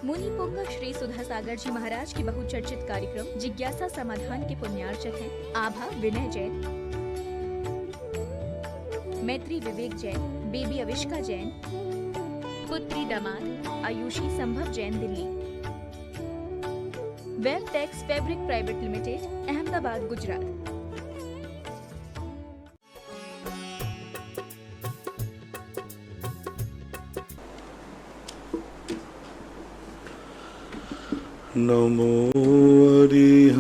मुनि पुंग श्री सुधा सागर जी महाराज के बहुचर्चित कार्यक्रम जिज्ञासा समाधान के पुण्यार्चक हैं आभा विनय जैन, मैत्री विवेक जैन, बेबी अविष्का जैन, पुत्री दामाद Aayushi Sambhav Jain Delhi, Web Tex Fabric Private Limited Ahmedabad Gujarat. नमो अरिहन्ताणं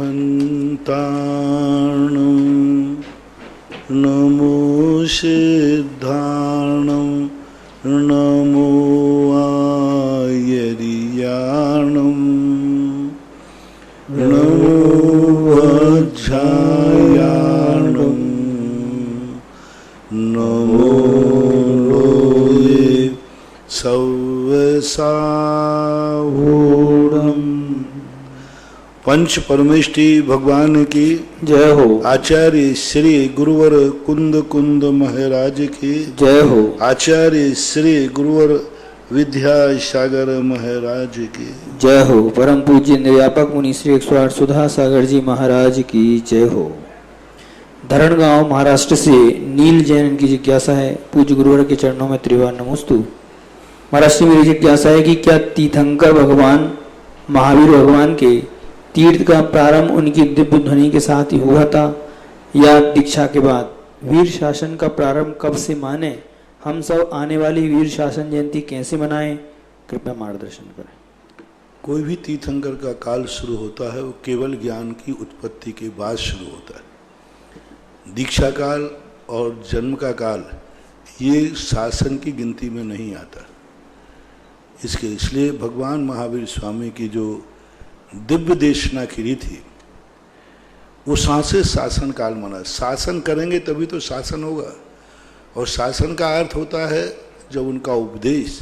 नमो सिद्धाणं नमो आयर्याणं नमो वज्रायाणं नमो लोये सव्यसाहूढम्। पंच परमेष्टि भगवान की जय हो। आचार्य श्री गुरुवर कुंद कुंद महाराज की जय हो। आचार्य श्री गुरुवर विद्यासागर महाराज की जय हो। परम पूज्य निर्व्यापक मुनि श्री 108 सुधा सागर जी महाराज की जय हो। धरणगांव महाराष्ट्र से नील जैन की जिज्ञासा है, पूज्य गुरुवर के चरणों में त्रिवार नमोस्तु। महाराज से मेरी जिज्ञासा है कि क्या तीर्थंकर भगवान महावीर भगवान के तीर्थ का प्रारंभ उनकी दिव्य ध्वनि के साथ ही हुआ था या दीक्षा के बाद? वीर शासन का प्रारंभ कब से माने? हम सब आने वाली वीर शासन जयंती कैसे मनाएं? कृपया मार्गदर्शन करें। कोई भी तीर्थंकर का काल शुरू होता है वो केवल ज्ञान की उत्पत्ति के बाद शुरू होता है। दीक्षा काल और जन्म का काल ये शासन की गिनती में नहीं आता। इसलिए भगवान महावीर स्वामी की जो दिव्य देशना खिरी थी वो सांसे शासन काल माना। शासन करेंगे तभी तो शासन होगा, और शासन का अर्थ होता है जब उनका उपदेश,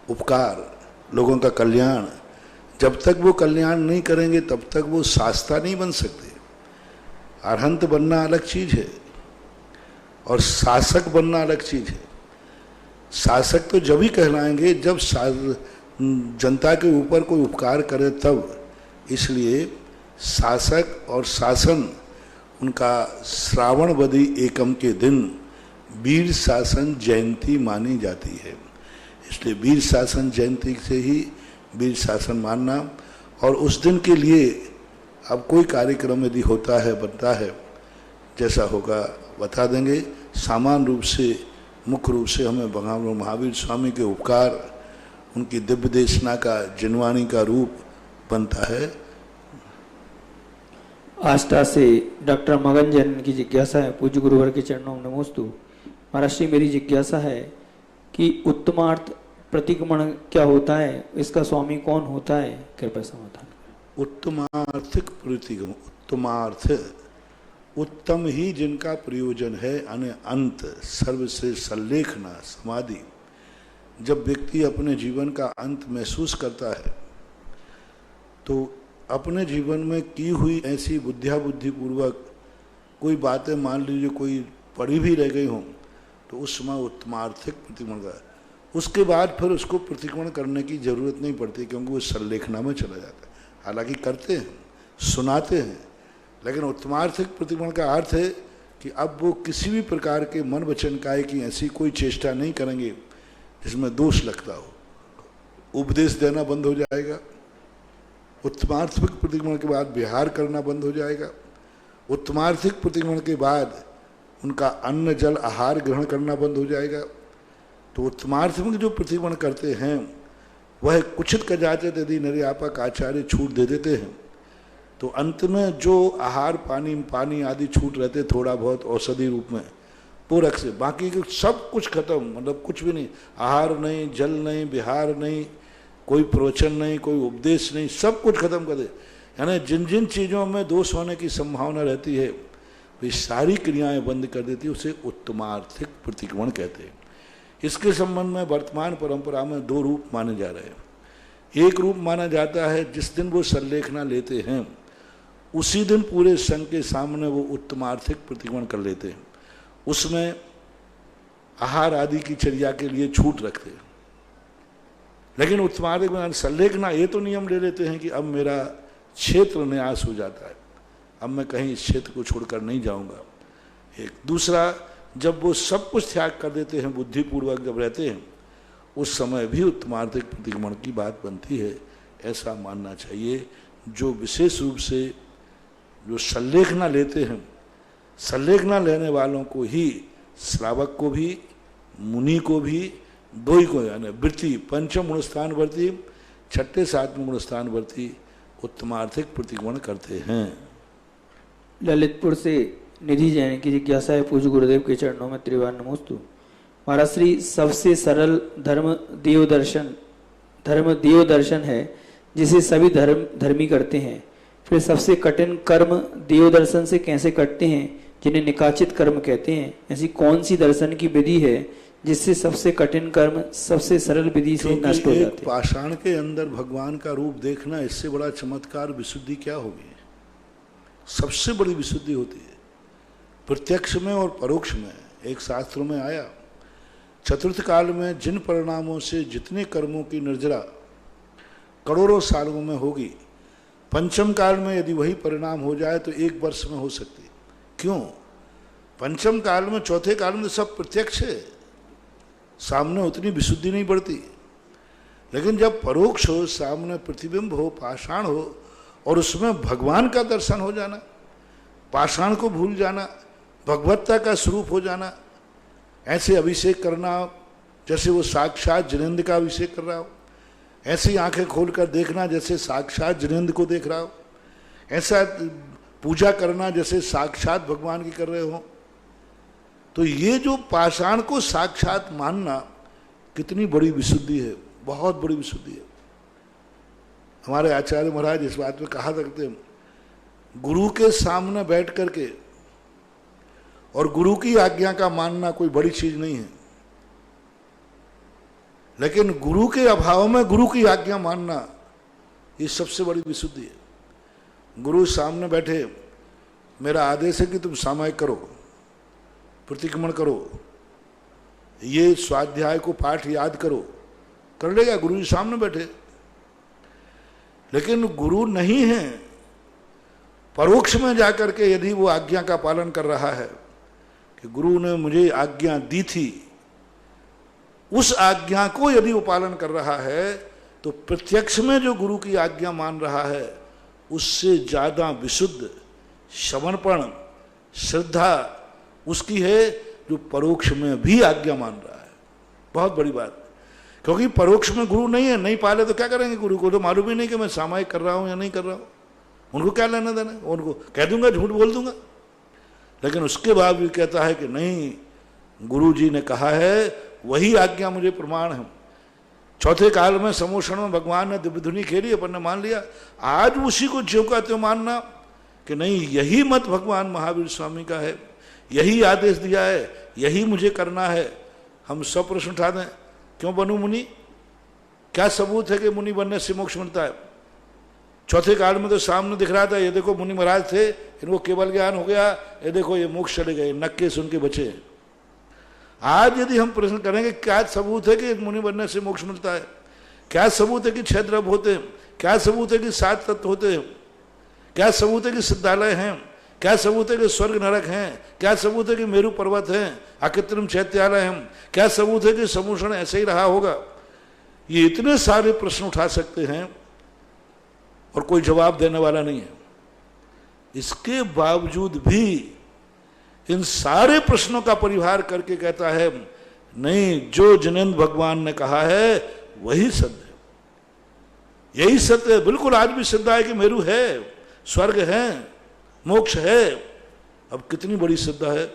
उपकार, लोगों का कल्याण। जब तक वो कल्याण नहीं करेंगे तब तक वो शास्ता नहीं बन सकते। अरहंत बनना अलग चीज है और शासक बनना अलग चीज है। शासक तो जब ही कहलाएंगे जब जनता के ऊपर कोई उपकार करे तब। इसलिए शासक और शासन उनका श्रावण बदी एकम के दिन वीर शासन जयंती मानी जाती है। इसलिए वीर शासन जयंती से ही वीर शासन मानना। और उस दिन के लिए अब कोई कार्यक्रम यदि होता है, बनता है, जैसा होगा बता देंगे। सामान्य रूप से, मुख्य रूप से हमें भगवान महावीर स्वामी के उपकार, उनकी दिव्य देशना का जिनवाणी का रूप बनता है। आस्था से डॉक्टर मगन जैन की जिज्ञासा है, पूज्य गुरुवर के चरणों में नमोस्तु। महाराज जी मेरी जिज्ञासा है कि उत्तमार्थ प्रतिक्रमण क्या होता है, इसका स्वामी कौन होता है? कृपया समाधान। उत्तमार्थिक प्रतिक्रमण, उत्तमार्थ उत्तम ही जिनका प्रयोजन है, अंत सर्वश्रेष्ठ सल्लेखना समाधि। जब व्यक्ति अपने जीवन का अंत महसूस करता है तो अपने जीवन में की हुई ऐसी बुद्धि पूर्वक कोई बातें मान लीजिए कोई पड़ी भी रह गई हों तो उस समय उत्तमार्थिक प्रतिक्रमण का, उसके बाद फिर उसको प्रतिक्रमण करने की जरूरत नहीं पड़ती क्योंकि वो सल्लेखना में चला जाता है। हालांकि करते हैं, सुनाते हैं, लेकिन उत्तमार्थिक प्रतिक्रमण का अर्थ है कि अब वो किसी भी प्रकार के मन वचन काय की ऐसी कोई चेष्टा नहीं करेंगे जिसमें दोष लगता हो। उपदेश देना बंद हो जाएगा। उत्तमार्थिक प्रतिक्रमण के बाद विहार करना बंद हो जाएगा। उत्तमार्थिक प्रतिक्रमण के बाद उनका अन्न जल आहार ग्रहण करना बंद हो जाएगा। तो उत्तमार्थिक जो प्रतिक्रमण करते हैं वह कुछित कदाचित यदि निर्व्यापक आचार्य छूट दे देते हैं तो अंत में जो आहार पानी आदि छूट रहते थोड़ा बहुत औषधि रूप में वो रख से, बाकी सब कुछ खत्म, मतलब कुछ भी नहीं, आहार नहीं, जल नहीं, विहार नहीं, कोई प्रवचन नहीं, कोई उपदेश नहीं, सब कुछ खत्म कर दे। यानी जिन जिन चीज़ों में दोष होने की संभावना रहती है वे सारी क्रियाएं बंद कर देती है। उसे उत्तमार्थिक प्रतिक्रमण कहते हैं। इसके संबंध में वर्तमान परंपरा में दो रूप माने जा रहे हैं। एक रूप माना जाता है जिस दिन वो सल्लेखना लेते हैं उसी दिन पूरे संघ के सामने वो उत्तमार्थिक प्रतिक्रमण कर लेते हैं। उसमें आहार आदि की चर्या के लिए छूट रखते हैं। लेकिन उत्तमार्थ में संलेखना ये तो नियम ले लेते हैं कि अब मेरा क्षेत्र न्यास हो जाता है, अब मैं कहीं इस क्षेत्र को छोड़कर नहीं जाऊंगा। एक दूसरा, जब वो सब कुछ त्याग कर देते हैं, बुद्धिपूर्वक जब रहते हैं, उस समय भी उत्तमार्थिक प्रतिक्रमण की बात बनती है, ऐसा मानना चाहिए। जो विशेष रूप से जो संलेखना लेते हैं, संलेखना लेने वालों को ही, श्रावक को भी, मुनि को भी, दो ही को, यानी वृत्ति पंचम गुणस्थान वर्ती, छठे सातवें गुणस्थान वर्ती उत्तमार्थिक प्रतिक्रमण करते हैं। ललितपुर से निधि जैन की जिज्ञासा है, पूज्य गुरुदेव के चरणों में त्रिवार नमोस्तु। महाराज श्री, सबसे सरल धर्म देव दर्शन है जिसे सभी धर्मी करते हैं, फिर सबसे कठिन कर्म देव दर्शन से कैसे कटते हैं जिन्हें निकाचित कर्म कहते हैं? ऐसी कौन सी दर्शन की विधि है जिससे सबसे कठिन कर्म सबसे सरल विधि से नष्ट हो जाते हैं? पाषाण के अंदर भगवान का रूप देखना, इससे बड़ा चमत्कार विशुद्धि क्या होगी? सबसे बड़ी विशुद्धि होती है प्रत्यक्ष में और परोक्ष में। एक शास्त्रों में आया, चतुर्थ काल में जिन परिणामों से जितने कर्मों की निर्जरा करोड़ों सालों में होगी, पंचम काल में यदि वही परिणाम हो जाए तो 1 वर्ष में हो सकती। क्यों? पंचम काल में, चौथे काल में सब प्रत्यक्ष है, सामने उतनी विशुद्धि नहीं बढ़ती। लेकिन जब परोक्ष हो, सामने प्रतिबिंब हो, पाषाण हो, और उसमें भगवान का दर्शन हो जाना, पाषाण को भूल जाना, भगवत्ता का स्वरूप हो जाना, ऐसे अभिषेक करना जैसे वो साक्षात जिनेंद्र का अभिषेक कर रहा हो, ऐसी आंखें खोलकर देखना जैसे साक्षात जिनेंद्र को देख रहा हो, ऐसा पूजा करना जैसे साक्षात भगवान की कर रहे हो। तो ये जो पाषाण को साक्षात मानना कितनी बड़ी विशुद्धि है, बहुत बड़ी विशुद्धि है। हमारे आचार्य महाराज इस बात में कहा करते हैं, गुरु के सामने बैठ करके और गुरु की आज्ञा का मानना कोई बड़ी चीज नहीं है, लेकिन गुरु के अभाव में गुरु की आज्ञा मानना ये सबसे बड़ी विशुद्धि है। गुरु सामने बैठे, मेरा आदेश है कि तुम सामायिक करो, प्रतिक्रमण करो, ये स्वाध्याय को पाठ याद करो, कर लेगा, गुरु जी सामने बैठे। लेकिन गुरु नहीं है, परोक्ष में जाकर के यदि वो आज्ञा का पालन कर रहा है कि गुरु ने मुझे आज्ञा दी थी, उस आज्ञा को यदि वो पालन कर रहा है, तो प्रत्यक्ष में जो गुरु की आज्ञा मान रहा है उससे ज्यादा विशुद्ध समर्पण श्रद्धा उसकी है जो परोक्ष में भी आज्ञा मान रहा है। बहुत बड़ी बात, क्योंकि परोक्ष में गुरु नहीं है, नहीं पाले तो क्या करेंगे? गुरु को तो मालूम ही नहीं कि मैं सामायिक कर रहा हूं या नहीं कर रहा हूं, उनको क्या लेना देना, उनको कह दूंगा, झूठ बोल दूंगा। लेकिन उसके बाद भी कहता है कि नहीं, गुरु जी ने कहा है, वही आज्ञा मुझे प्रमाण है। चौथे काल में समोषण में भगवान ने दिव्य धुनी खेली, अपन ने मान लिया, आज उसी को ज्यों का त्यों मानना कि नहीं, यही मत भगवान महावीर स्वामी का है, यही आदेश दिया है, यही मुझे करना है। हम सब प्रश्न उठा दें, क्यों बनूं मुनि? क्या सबूत है कि मुनि बनने से मोक्ष मिलता है? चौथे काल में तो सामने दिख रहा था, ये देखो मुनि महाराज थे, इनको केवल ज्ञान हो गया, ये देखो ये मोक्ष चले गए, नक्के सुन के बचे। आज यदि हम प्रश्न करेंगे क्या सबूत है कि मुनि बनने से मोक्ष मिलता है, क्या सबूत है कि 6 द्रव्य होते हैं, क्या सबूत है कि 7 तत्व होते हैं, क्या सबूत है कि सिद्धालय हैं, क्या सबूत है कि स्वर्ग नरक हैं, क्या सबूत है कि मेरु पर्वत हैं, अकृत्रिम चैत्यालय हैं, क्या सबूत है कि समूषण ऐसे ही रहा होगा? ये इतने सारे प्रश्न उठा सकते हैं और कोई जवाब देने वाला नहीं है। इसके बावजूद भी इन सारे प्रश्नों का परिहार करके कहता है, नहीं, जो जिनेंद्र भगवान ने कहा है वही सत्य है, यही सत्य है। बिल्कुल आज भी सिद्ध है कि मेरु है, स्वर्ग है, मोक्ष है। अब कितनी बड़ी श्रद्धा है,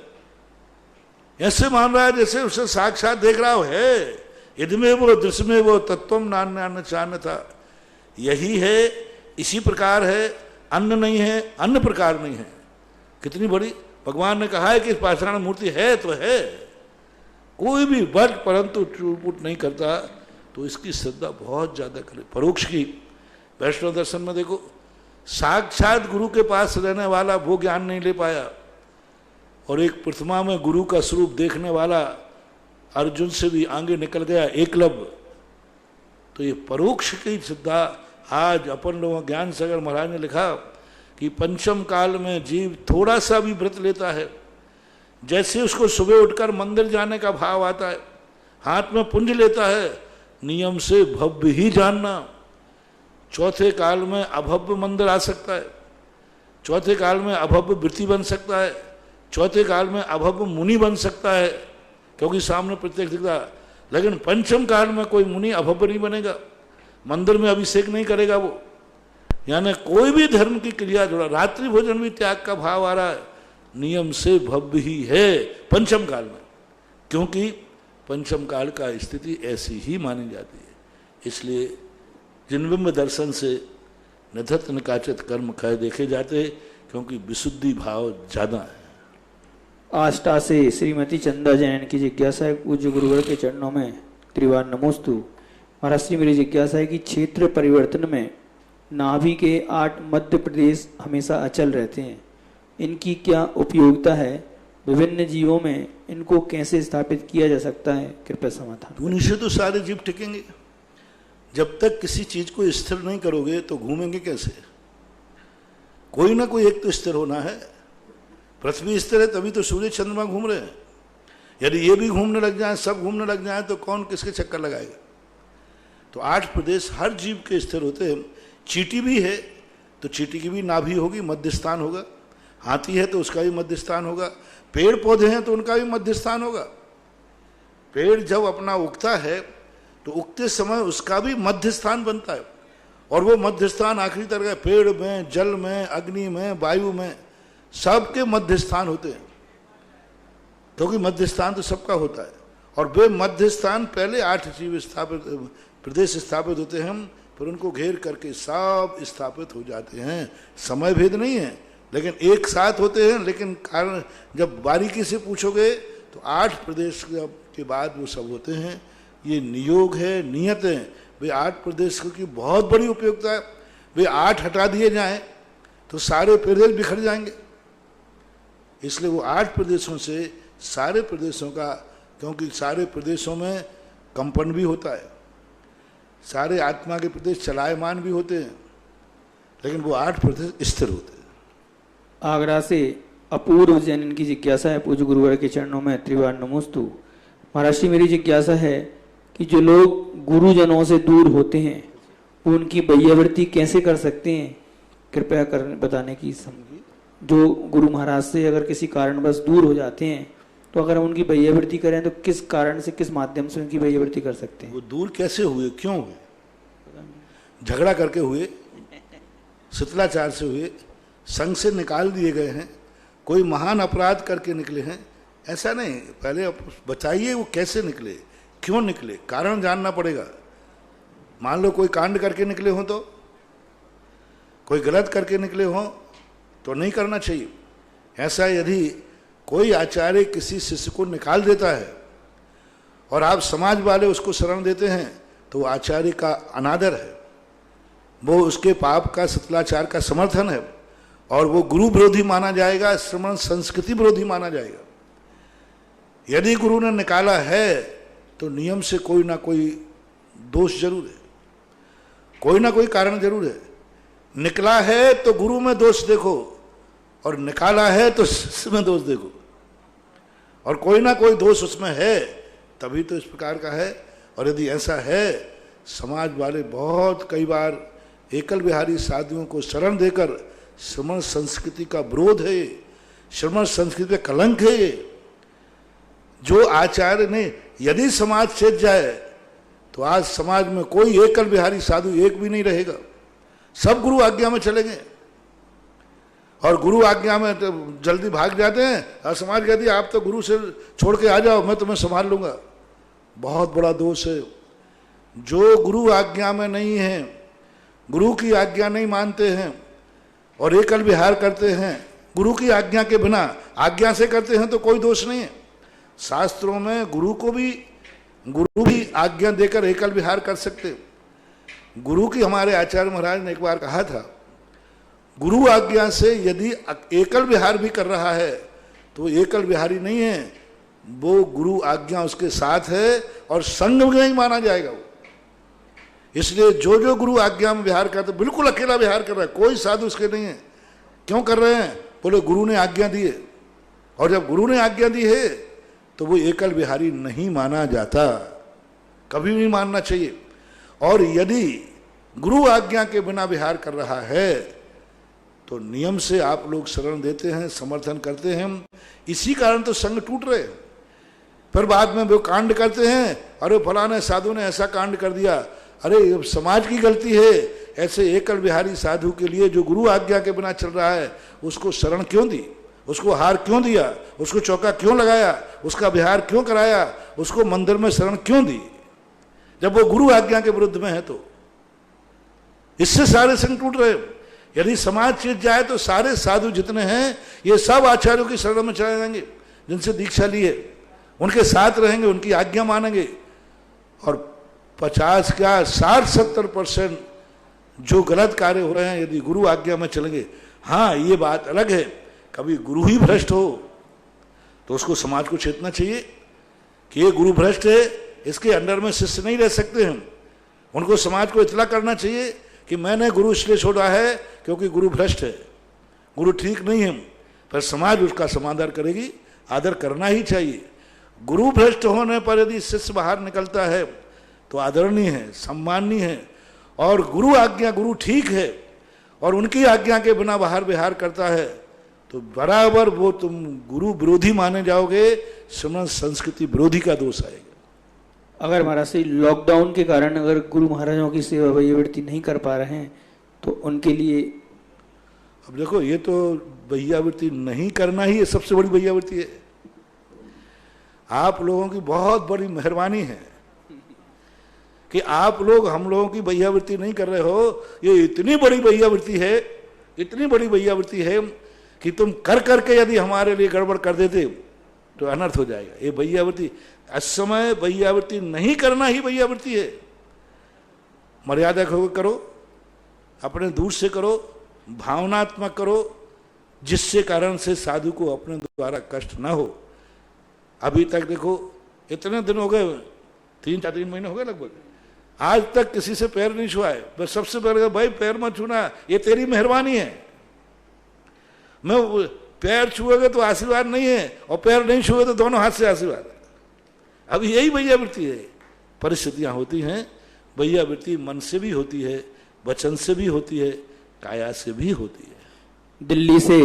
ऐसे मान रहा है जैसे उसे साक्षात देख रहा हो। है यदि वो दृश्य में वो तत्वम नान्य चान्य था, यही है, इसी प्रकार है, अन्न नहीं है, अन्य प्रकार नहीं है। कितनी बड़ी, भगवान ने कहा है कि पाषाण मूर्ति है तो है, कोई भी बट परंतु चूटपुट नहीं करता, तो इसकी श्रद्धा बहुत ज्यादा करे। परोक्ष की वैष्णव दर्शन में देखो, साक्षात गुरु के पास रहने वाला वो ज्ञान नहीं ले पाया, और एक प्रतिमा में गुरु का स्वरूप देखने वाला अर्जुन से भी आगे निकल गया एकलव्य, तो ये परोक्ष की सिद्धा। आज अपन लोगों ज्ञान सागर महाराज ने लिखा कि पंचम काल में जीव थोड़ा सा भी व्रत लेता है, जैसे उसको सुबह उठकर मंदिर जाने का भाव आता है, हाथ में पुंज लेता है, नियम से भव्य ही जानना। चौथे काल में अभव्य मंदिर आ सकता है, चौथे काल में अभव्य वृत्ति बन सकता है, चौथे काल में अभव्य मुनि बन सकता है, क्योंकि सामने प्रत्यक्ष दिखता है। लेकिन पंचम काल में कोई मुनि अभव्य नहीं बनेगा, मंदिर में अभिषेक नहीं करेगा वो। यानी कोई भी धर्म की क्रिया जुड़ा, रात्रि भोजन भी त्याग का भाव आ रहा है, नियम से भव्य ही है पंचम काल में, क्योंकि पंचम काल का स्थिति ऐसी ही मानी जाती है। इसलिए जिनबिंब दर्शन से निधत निकाचित कर्म खय देखे जाते, क्योंकि विशुद्धि भाव ज्यादा है। आष्टा से श्रीमती चंदा जैन की जिज्ञासा है, पूज्य गुरुवर के चरणों में त्रिवार नमोस्तु। महाराज श्री, मेरी जिज्ञासा है कि क्षेत्र परिवर्तन में नाभि के 8 मध्य प्रदेश हमेशा अचल रहते हैं, इनकी क्या उपयोगिता है? विभिन्न जीवों में इनको कैसे स्थापित किया जा सकता है? कृपया समाधान। उन्हीं से तो सारे जीव टिकेंगे। जब तक किसी चीज को स्थिर नहीं करोगे तो घूमेंगे कैसे? कोई ना कोई एक तो स्थिर होना है। पृथ्वी स्थिर है तभी तो सूर्य चंद्रमा घूम रहे हैं। यदि ये भी घूमने लग जाए, सब घूमने लग जाए, तो कौन किसके चक्कर लगाएगा? तो 8 प्रदेश हर जीव के स्थिर होते हैं। चींटी भी है तो चींटी की भी नाभि होगी, मध्य स्थान होगा। हाथी है तो उसका भी मध्य स्थान होगा। पेड़ पौधे हैं तो उनका भी मध्य स्थान होगा। पेड़ जब अपना उगता है तो उगते समय उसका भी मध्य स्थान बनता है, और वो मध्य स्थान आखिरी तक है। पेड़ में, जल में, अग्नि में, वायु में, सबके मध्य स्थान होते हैं, क्योंकि मध्य स्थान तो सबका होता है। और वे मध्य स्थान पहले 8 जीव स्थापित प्रदेश स्थापित होते हैं, फिर उनको घेर करके सब स्थापित हो जाते हैं। समय भेद नहीं है, लेकिन एक साथ होते हैं। लेकिन कारण जब बारीकी से पूछोगे तो 8 प्रदेश के बाद वो सब होते हैं। ये नियोग है, नियत है। वे 8 प्रदेश की बहुत बड़ी उपयोगिता है। वे 8 हटा दिए जाएं तो सारे प्रदेश बिखर जाएंगे। इसलिए वो 8 प्रदेशों से सारे प्रदेशों का, क्योंकि सारे प्रदेशों में कंपन भी होता है, सारे आत्मा के प्रदेश चलायमान भी होते हैं, लेकिन वो 8 प्रदेश स्थिर होते हैं। आगरा से अपूर्व जैन की जिज्ञासा है, पूज्य गुरुवर के चरणों में त्रिवार नमोस्तु। महाराज जी, मेरी जिज्ञासा है कि जो लोग गुरुजनों से दूर होते हैं वो उनकी बह्यावृत्ति कैसे कर सकते हैं? कृपया कर बताने की समझिए। जो गुरु महाराज से अगर किसी कारणवश दूर हो जाते हैं तो अगर हम उनकी बह्यावृत्ति करें तो किस कारण से, किस माध्यम से उनकी बह्यावृत्ति कर सकते हैं? वो दूर कैसे हुए, क्यों हुए? झगड़ा करके हुए, शिथिलाचार से हुए, संघ से निकाल दिए गए हैं, कोई महान अपराध करके निकले हैं? ऐसा नहीं। पहले बताइए वो कैसे निकले, क्यों निकले, कारण जानना पड़ेगा। मान लो कोई कांड करके निकले हो, तो कोई गलत करके निकले हो तो नहीं करना चाहिए। ऐसा यदि कोई आचार्य किसी शिष्य को निकाल देता है और आप समाज वाले उसको शरण देते हैं तो वो आचार्य का अनादर है, वो उसके पाप का, शिथिलाचार का समर्थन है, और वो गुरु विरोधी माना जाएगा, श्रमण संस्कृति विरोधी माना जाएगा। यदि गुरु ने निकाला है तो नियम से कोई ना कोई दोष जरूर है, कोई ना कोई कारण जरूर है। निकला है तो गुरु में दोष देखो, और निकाला है तो शिष्य में दोष देखो, और कोई ना कोई दोष उसमें है, तभी तो इस प्रकार का है। और यदि ऐसा है, समाज वाले बहुत कई बार एकल विहारी साधुओं को शरण देकर श्रमण संस्कृति का विरोध है, श्रमण संस्कृति का कलंक है। जो आचार्य ने, यदि समाज छिद जाए तो आज समाज में कोई एकल विहारी साधु एक भी नहीं रहेगा, सब गुरु आज्ञा में चले गए। और गुरु आज्ञा में तो जल्दी भाग जाते हैं, और समाज कहती है आप तो गुरु से छोड़ के आ जाओ, मैं तुम्हें संभाल लूंगा। बहुत बड़ा दोष है। जो गुरु आज्ञा में नहीं है, गुरु की आज्ञा नहीं मानते हैं और एकल विहार करते हैं, गुरु की आज्ञा के बिना, आज्ञा से करते हैं तो कोई दोष नहीं है। शास्त्रों में गुरु भी आज्ञा देकर एकल विहार कर सकते। गुरु की, हमारे आचार्य महाराज ने एक बार कहा था, गुरु आज्ञा से यदि एकल विहार भी कर रहा है तो एकल विहारी नहीं है, वो गुरु आज्ञा उसके साथ है और संग में नहीं माना जाएगा वो। इसलिए जो जो गुरु आज्ञा में विहार करते, बिल्कुल अकेला विहार कर रहा है, कोई साधु उसके नहीं है। क्यों कर रहे हैं? बोले गुरु ने आज्ञा दी है, और जब गुरु ने आज्ञा दी है तो वो एकल विहारी नहीं माना जाता, कभी नहीं मानना चाहिए। और यदि गुरु आज्ञा के बिना विहार कर रहा है तो नियम से आप लोग शरण देते हैं, समर्थन करते हैं, इसी कारण तो संघ टूट रहे हैं। फिर बाद में वो कांड करते हैं, अरे फलाने साधु ने ऐसा कांड कर दिया, अरे ये समाज की गलती है। ऐसे एकल विहारी साधु के लिए जो गुरु आज्ञा के बिना चल रहा है, उसको शरण क्यों दी, उसको हार क्यों दिया, उसको चौका क्यों लगाया, उसका विहार क्यों कराया, उसको मंदिर में शरण क्यों दी, जब वो गुरु आज्ञा के विरुद्ध में है? तो इससे सारे संघ टूट रहे। यदि समाज छिड़ जाए तो सारे साधु जितने हैं ये सब आचार्यों की शरण में चले जाएंगे, जिनसे दीक्षा ली है उनके साथ रहेंगे, उनकी आज्ञा मानेंगे। और 50 क्या 60-70% जो गलत कार्य हो रहे हैं यदि गुरु आज्ञा में चलेंगे। हाँ, ये बात अलग है, कभी गुरु ही भ्रष्ट हो तो उसको समाज को चेतना चाहिए कि ये गुरु भ्रष्ट है, इसके अंडर में शिष्य नहीं रह सकते हम। उनको समाज को इतला करना चाहिए कि मैंने गुरु इसलिए छोड़ा है क्योंकि गुरु भ्रष्ट है, गुरु ठीक नहीं है। पर समाज उसका समादर करेगी, आदर करना ही चाहिए। गुरु भ्रष्ट होने पर यदि शिष्य बाहर निकलता है तो आदरणीय है, सम्माननीय है। और गुरु आज्ञा, गुरु ठीक है और उनकी आज्ञा के बिना बाहर विहार करता है तो बराबर वो तुम गुरु विरोधी माने जाओगे, श्रमण संस्कृति विरोधी का दोष आएगा। अगर महाराज से लॉकडाउन के कारण अगर गुरु महाराजों की सेवा वैयावृत्ति नहीं कर पा रहे हैं तो उनके लिए, अब देखो ये तो वैयावृत्ति नहीं करना ही सबसे बड़ी वैयावृत्ति है। आप लोगों की बहुत बड़ी मेहरबानी है कि आप लोग हम लोगों की वैयावृत्ति नहीं कर रहे हो। ये इतनी बड़ी वैयावृत्ति है, इतनी बड़ी वैयावृत्ति है कि तुम कर करके यदि हमारे लिए गड़बड़ कर देते तो अनर्थ हो जाएगा। ये वैयावृत्ति, असमय वैयावृत्ति नहीं करना ही वैयावृत्ति है। मर्यादा होकर करो, अपने दूर से करो, भावनात्मक करो, जिससे कारण से साधु को अपने द्वारा कष्ट न हो। अभी तक देखो इतने दिन हो गए, 3 महीने हो गए लगभग, आज तक किसी से पैर नहीं छुआ है। बस सबसे पहले भाई पैर मत छूना, ये तेरी मेहरबानी है। मैं पैर छुओगे तो आशीर्वाद नहीं है, और पैर नहीं छुए तो दोनों हाथ से आशीर्वाद है। अब यही वैयावृत्ति है। परिस्थितियां होती हैं, वैयावृत्ति मन से भी होती है, वचन से भी होती है, काया से भी होती है। दिल्ली से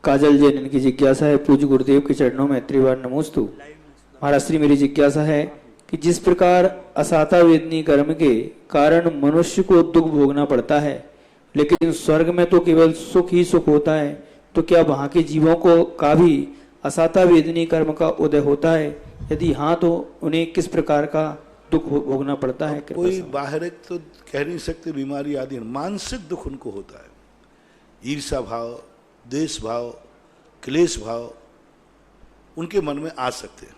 काजल जैन, इनकी जिज्ञासा है, पूज्य गुरुदेव के चरणों में त्रिवार नमोस्तु। महाराज श्री, मेरी जिज्ञासा है कि जिस प्रकार असाता वेदनी कर्म के कारण मनुष्य को दुख भोगना पड़ता है, लेकिन स्वर्ग में तो केवल सुख ही सुख होता है, तो क्या वहां के जीवों को का भी असाता वेदनी कर्म का उदय होता है? यदि हाँ तो उन्हें किस प्रकार का दुख भोगना पड़ता है? कोई बाहरिक तो कह नहीं सकते, बीमारी आदि, मानसिक दुख उनको होता है। ईर्षा भाव, द्वेष भाव, क्लेश भाव उनके मन में आ सकते हैं,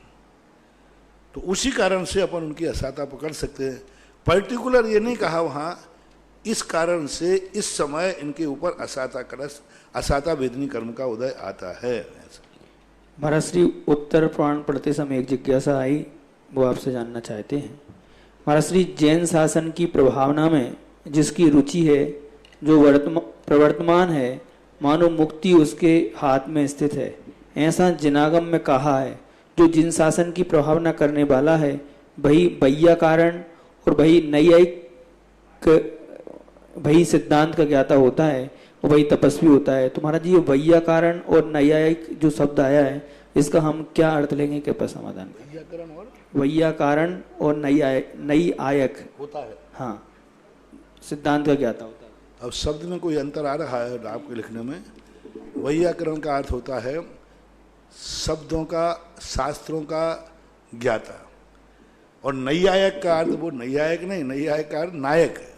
तो उसी कारण से अपन उनकी असाता पकड़ सकते हैं। पर्टिकुलर ये नहीं कहा वहाँ इस कारण से इस समय इनके ऊपर असाता वेदनी कर्म का उदय आता है। महाराज श्री, उत्तर पुराण पढ़ते समय एक जिज्ञासा आई, वो आपसे जानना चाहते हैं। महाराज श्री, जैन शासन की प्रभावना में जिसकी रुचि है, जो प्रवर्तमान है, मानो मुक्ति उसके हाथ में स्थित है, ऐसा जिनागम में कहा है। जो जिन शासन की प्रभावना करने वाला है वही वैयाकरण और वही नैयायिक, वही सिद्धांत का ज्ञाता होता है, वही तपस्वी होता है। तो महाराज जी, ये वैयाकरण और नैयायिक जो शब्द आया है, इसका हम क्या अर्थ लेंगे, क्या समाधान? वैयाकरण और नैयायिक होता है, हाँ, सिद्धांत का ज्ञाता होता है। अब शब्द में कोई अंतर आ रहा है आपके लिखने में। वैयाकरण का अर्थ होता है शब्दों का, शास्त्रों का ज्ञाता, और नैयायिक का अर्थ वो नैयायिक नहीं, नैयायिक का अर्थ नायक है।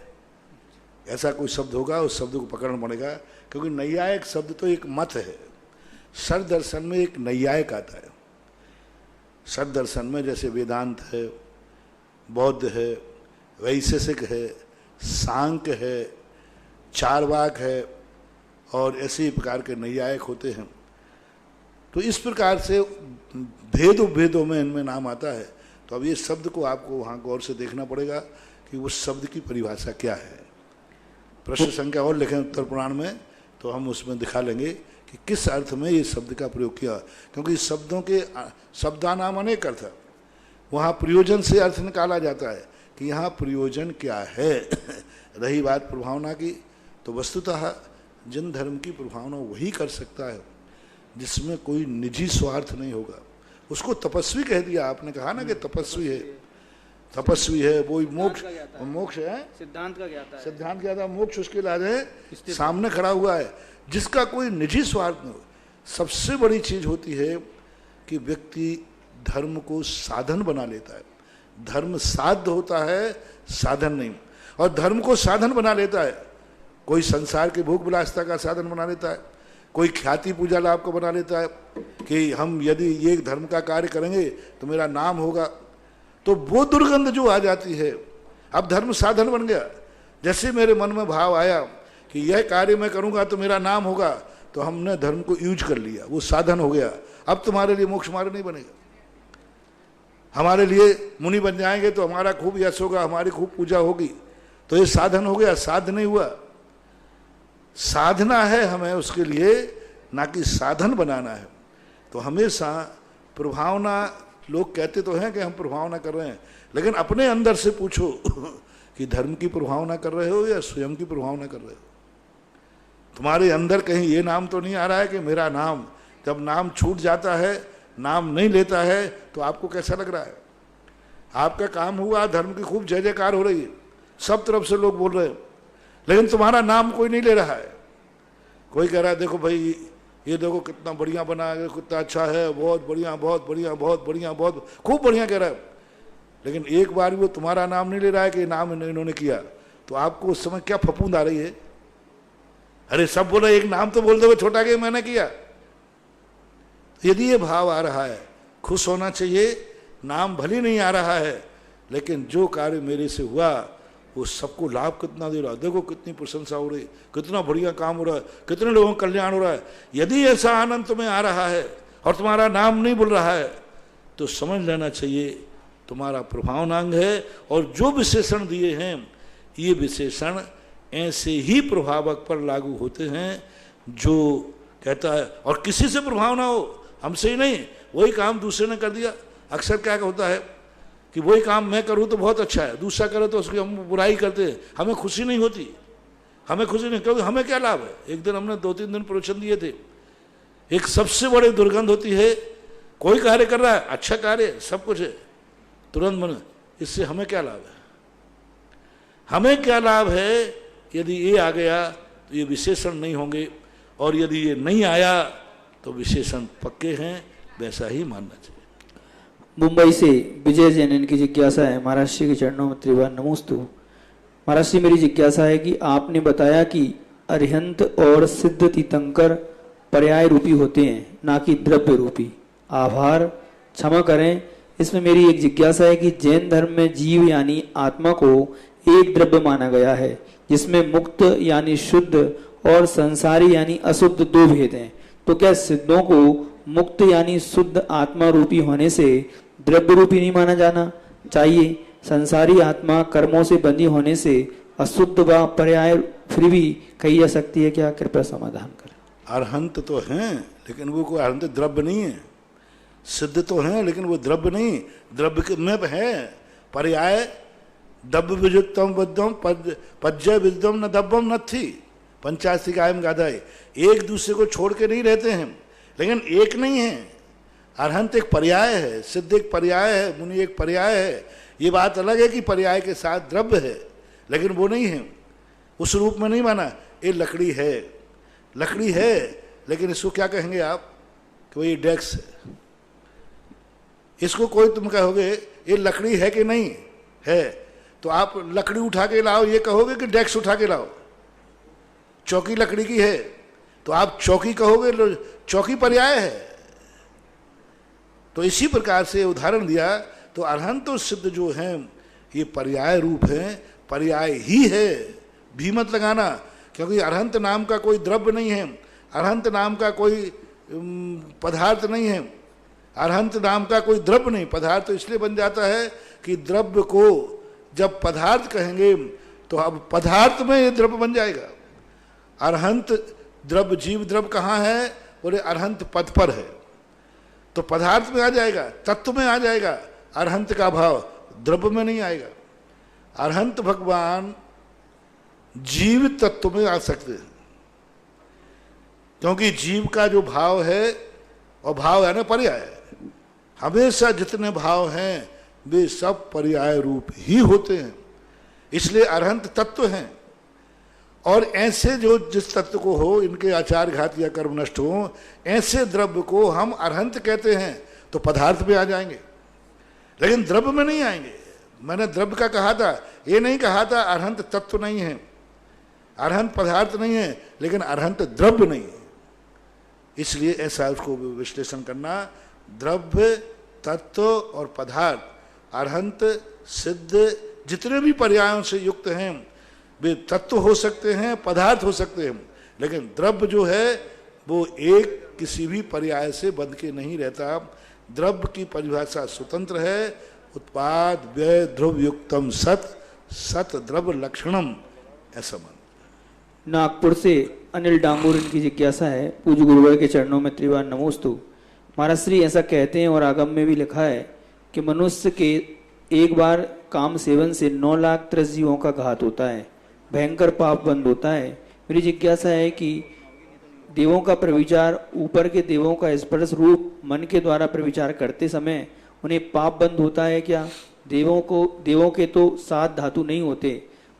ऐसा कोई शब्द होगा, उस शब्द को पकड़ना पड़ेगा, क्योंकि नैयायिक शब्द तो एक मत है। सर दर्शन में एक नैयायिक आता है। सर दर्शन में जैसे वेदांत है, बौद्ध है, वैशेषिक है, सांख्य है, चारवाक है, और ऐसे प्रकार के नैयायिक होते हैं। तो इस प्रकार से भेद उपभेदों में इनमें नाम आता है। तो अब ये शब्द को आपको वहाँ गौर से देखना पड़ेगा कि कि उस शब्द की परिभाषा क्या है। प्रश्न संख्या और लिखें उत्तर पुराण में, तो हम उसमें दिखा लेंगे कि किस अर्थ में ये शब्द का प्रयोग किया, क्योंकि शब्दों के शब्दानाम अनेक अर्थ है, वहाँ प्रयोजन से अर्थ निकाला जाता है कि यहाँ प्रयोजन क्या है। रही बात प्रभावना की, तो वस्तुतः जिन धर्म की प्रभावना वही कर सकता है जिसमें कोई निजी स्वार्थ नहीं होगा। उसको तपस्वी कह दिया, आपने कहा ना कि तपस्वी है, तपस्वी है, वो मोक्ष है, सिद्धांत का ज्ञाता है, सिद्धांत क्या था, मोक्ष उसके लाजे सामने खड़ा हुआ है, जिसका कोई निजी स्वार्थ नहीं हो। सबसे बड़ी चीज होती है कि व्यक्ति धर्म को साधन बना लेता है। धर्म साध्य होता है, साधन नहीं। और धर्म को साधन बना लेता है, कोई संसार के भोग विलासिता का साधन बना लेता है, कोई ख्याति पूजा लाभ को बना लेता है कि हम यदि ये धर्म का कार्य करेंगे तो मेरा नाम होगा। तो वो दुर्गंध जो आ जाती है, अब धर्म साधन बन गया। जैसे मेरे मन में भाव आया कि यह कार्य मैं करूंगा तो मेरा नाम होगा, तो हमने धर्म को यूज कर लिया, वो साधन हो गया। अब तुम्हारे लिए मोक्ष मार्ग नहीं बनेगा, हमारे लिए मुनि बन जाएंगे तो हमारा खूब यश होगा, हमारी खूब पूजा होगी, तो ये साधन हो गया, साध्य नहीं हुआ। साधना है हमें उसके लिए, ना कि साधन बनाना है। तो हमेशा प्रभावना, लोग कहते तो हैं कि हम प्रभावना कर रहे हैं, लेकिन अपने अंदर से पूछो कि धर्म की प्रभावना कर रहे हो या स्वयं की प्रभावना कर रहे हो। तुम्हारे अंदर कहीं ये नाम तो नहीं आ रहा है कि मेरा नाम, जब नाम छूट जाता है, नाम नहीं लेता है, तो आपको कैसा लग रहा है? आपका काम हुआ, धर्म की खूब जय जयकार हो रही है, सब तरफ से लोग बोल रहे हैं, लेकिन तुम्हारा नाम कोई नहीं ले रहा है। कोई कह रहा है देखो भाई, ये देखो कितना बढ़िया बना है, कितना अच्छा है, बहुत बढ़िया, बहुत बढ़िया, बहुत बढ़िया, बहुत खूब बढ़िया कह रहा है, लेकिन एक बार वो तुम्हारा नाम नहीं ले रहा है कि नाम इन्होंने किया, तो आपको उस समय क्या फफूंद आ रही है? अरे सब बोला, एक नाम तो बोल दो छोटा के मैंने किया। यदि ये भाव आ रहा है, खुश होना चाहिए। नाम भले नहीं आ रहा है, लेकिन जो कार्य मेरे से हुआ वो सबको लाभ कितना दे रहा है, देखो कितनी प्रशंसा हो रही, कितना बढ़िया काम हो रहा है, कितने लोगों का कल्याण हो रहा है। यदि ऐसा आनंद तुम्हें आ रहा है और तुम्हारा नाम नहीं बोल रहा है, तो समझ लेना चाहिए तुम्हारा प्रभावनांग है। और जो विशेषण दिए हैं, ये विशेषण ऐसे ही प्रभावक पर लागू होते हैं जो कहता है, और किसी से प्रभाव ना हो, हमसे ही नहीं, वही काम दूसरे ने कर दिया। अक्सर क्या होता है कि वही काम मैं करूं तो बहुत अच्छा है, दूसरा करे तो उसकी हम बुराई करते हैं, हमें खुशी नहीं होती, हमें खुशी नहीं, क्योंकि हमें क्या लाभ है। एक दिन हमने 2-3 दिन प्रवचन दिए थे, एक सबसे बड़ी दुर्गंध होती है, कोई कार्य कर रहा है, अच्छा कार्य, सब कुछ है, तुरंत मन, इससे हमें क्या लाभ है? हमें क्या लाभ है? यदि ये आ गया तो ये विशेषण नहीं होंगे, और यदि ये नहीं आया तो विशेषण पक्के हैं, वैसा ही मानना चाहिए। मुंबई से विजय जैन, इनकी जिज्ञासा है, महाराज श्री के चरणों में त्रिवार नमोस्तु। महाराज श्री, मेरी जिज्ञासा है कि आपने बताया कि अरिहंत और सिद्ध तीर्थंकर पर्याय रूपी होते हैं, ना कि द्रव्य रूपी। आभार, क्षमा करें, इसमें मेरी एक जिज्ञासा है कि जैन धर्म में जीव यानी आत्मा को एक द्रव्य माना गया है, जिसमें मुक्त यानी शुद्ध और संसारी यानी अशुद्ध 2 भेद हैं। तो क्या सिद्धों को मुक्त यानी शुद्ध आत्मा रूपी होने से द्रव्य रूपी नहीं माना जाना चाहिए? संसारी आत्मा कर्मों से बंधी होने से अशुद्ध व पर्याय फिर भी कही जा सकती है क्या? कृपया समाधान करें। अरहंत तो हैं, लेकिन वो कोई अरहंत द्रव्य नहीं है। सिद्ध तो हैं, लेकिन वो द्रव्य नहीं, द्रव्य में है पर्याय। दब्ब विजुत्तम बुद्धम पज्जय विद्यम न दब्बम न थी, पंचाशी कायम गाधा है। एक दूसरे को छोड़ के नहीं रहते हैं, लेकिन एक नहीं है। अरहंत एक पर्याय है, सिद्ध एक पर्याय है, मुनि एक पर्याय है। ये बात अलग है कि पर्याय के साथ द्रव्य है, लेकिन वो नहीं है, उस रूप में नहीं माना। ये लकड़ी है, लकड़ी है, लेकिन इसको क्या कहेंगे आप कि वो ये डेस्क है। इसको कोई तुम कहोगे ये लकड़ी है कि नहीं है, तो आप लकड़ी उठा के लाओ ये कहोगे कि डेस्क उठा के लाओ? चौकी लकड़ी की है तो आप चौकी कहोगे, चौकी पर्याय है। तो इसी प्रकार से उदाहरण दिया। तो अरहंत और सिद्ध जो हैं ये पर्याय रूप हैं, पर्याय ही है, भी मत लगाना, क्योंकि अरहंत नाम का कोई द्रव्य नहीं है, अरहंत नाम का कोई पदार्थ नहीं है, अरहंत नाम का कोई द्रव्य नहीं। पदार्थ तो इसलिए बन जाता है कि द्रव्य को जब पदार्थ कहेंगे तो अब पदार्थ में ये द्रव्य बन जाएगा। अरहंत द्रव्य, जीव द्रव्य कहाँ है? बोले अरहंत पद पर है, तो पदार्थ में आ जाएगा, तत्व में आ जाएगा। अरहंत का भाव द्रव्य में नहीं आएगा। अरहंत भगवान जीव तत्व में आ सकते हैं, क्योंकि जीव का जो भाव है, और भाव है ना पर्याय, हमेशा जितने भाव हैं वे सब पर्याय रूप ही होते हैं, इसलिए अरहंत तत्व हैं। और ऐसे जो जिस तत्व को हो, इनके आचार घात या कर्म नष्ट हो, ऐसे द्रव्य को हम अरहंत कहते हैं, तो पदार्थ में आ जाएंगे, लेकिन द्रव्य में नहीं आएंगे। मैंने द्रव्य का कहा था, ये नहीं कहा था अरहंत तत्व नहीं है, अरहंत पदार्थ नहीं है, लेकिन अरहंत द्रव्य नहीं है। इसलिए ऐसा उसको विश्लेषण करना, द्रव्य, तत्व और पदार्थ, अरहंत, सिद्ध, जितने भी पर्यायों से युक्त हैं वे तत्व हो सकते हैं, पदार्थ हो सकते हैं, लेकिन द्रव्य जो है वो एक किसी भी पर्याय से बंध के नहीं रहता। द्रव्य की परिभाषा स्वतंत्र है, उत्पाद व्यय ध्रुव युक्तम सत, सत द्रव्य लक्षणम, ऐसा मान। नागपुर से अनिल डांगूर, इनकी जिज्ञासा है, पूज्य गुरुवर के चरणों में त्रिवार नमोस्तु। महाराज श्री ऐसा कहते हैं और आगम में भी लिखा है कि मनुष्य के एक बार काम सेवन से 9 लाख 30 जीवों का घात होता है, भयंकर पाप बंद होता है। मेरी जिज्ञासा है कि देवों का प्रविचार, ऊपर के देवों का स्पर्श रूप मन के द्वारा प्रविचार करते समय उन्हें पाप बंद होता है क्या? देवों के तो 7 धातु नहीं होते,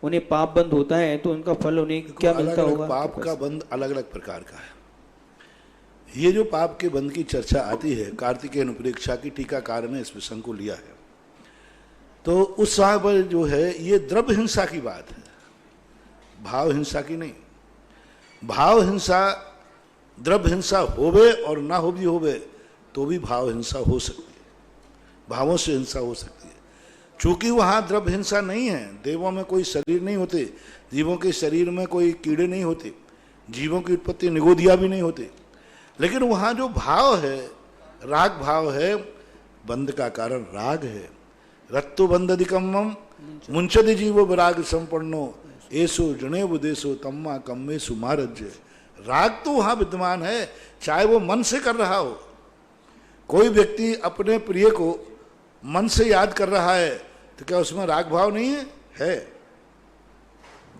उन्हें पाप बंद होता है तो उनका फल उन्हें क्या मिलता होगा? पाप का बंद अलग अलग प्रकार का है। ये जो पाप के बंद की चर्चा आती है, कार्तिकेय अनुप्रेक्षा की टीकाकार ने इस प्रसंग को लिया है, तो उस समय पर जो है ये द्रव्य हिंसा की बात है, भाव हिंसा की नहीं। भाव हिंसा, द्रव्य हिंसा होवे और ना हो भी होवे तो भी भाव हिंसा हो सकती है, भावों से हिंसा हो सकती है। चूंकि वहाँ द्रव्य हिंसा नहीं है, देवों में कोई शरीर नहीं होते, जीवों के शरीर में कोई कीड़े नहीं होते, जीवों की उत्पत्ति निगोदिया भी नहीं होते, लेकिन वहाँ जो भाव है, राग भाव है, बंध का कारण राग है। रत्तु बंधधिकम्मम मुंचदि जीवो विराग संपन्नो ऐसो जनेव देशो तम्मा कम्मे सुमारज्य। राग तो वहाँ विद्यमान है, चाहे वो मन से कर रहा हो। कोई व्यक्ति अपने प्रिय को मन से याद कर रहा है तो क्या उसमें राग भाव नहीं है? है।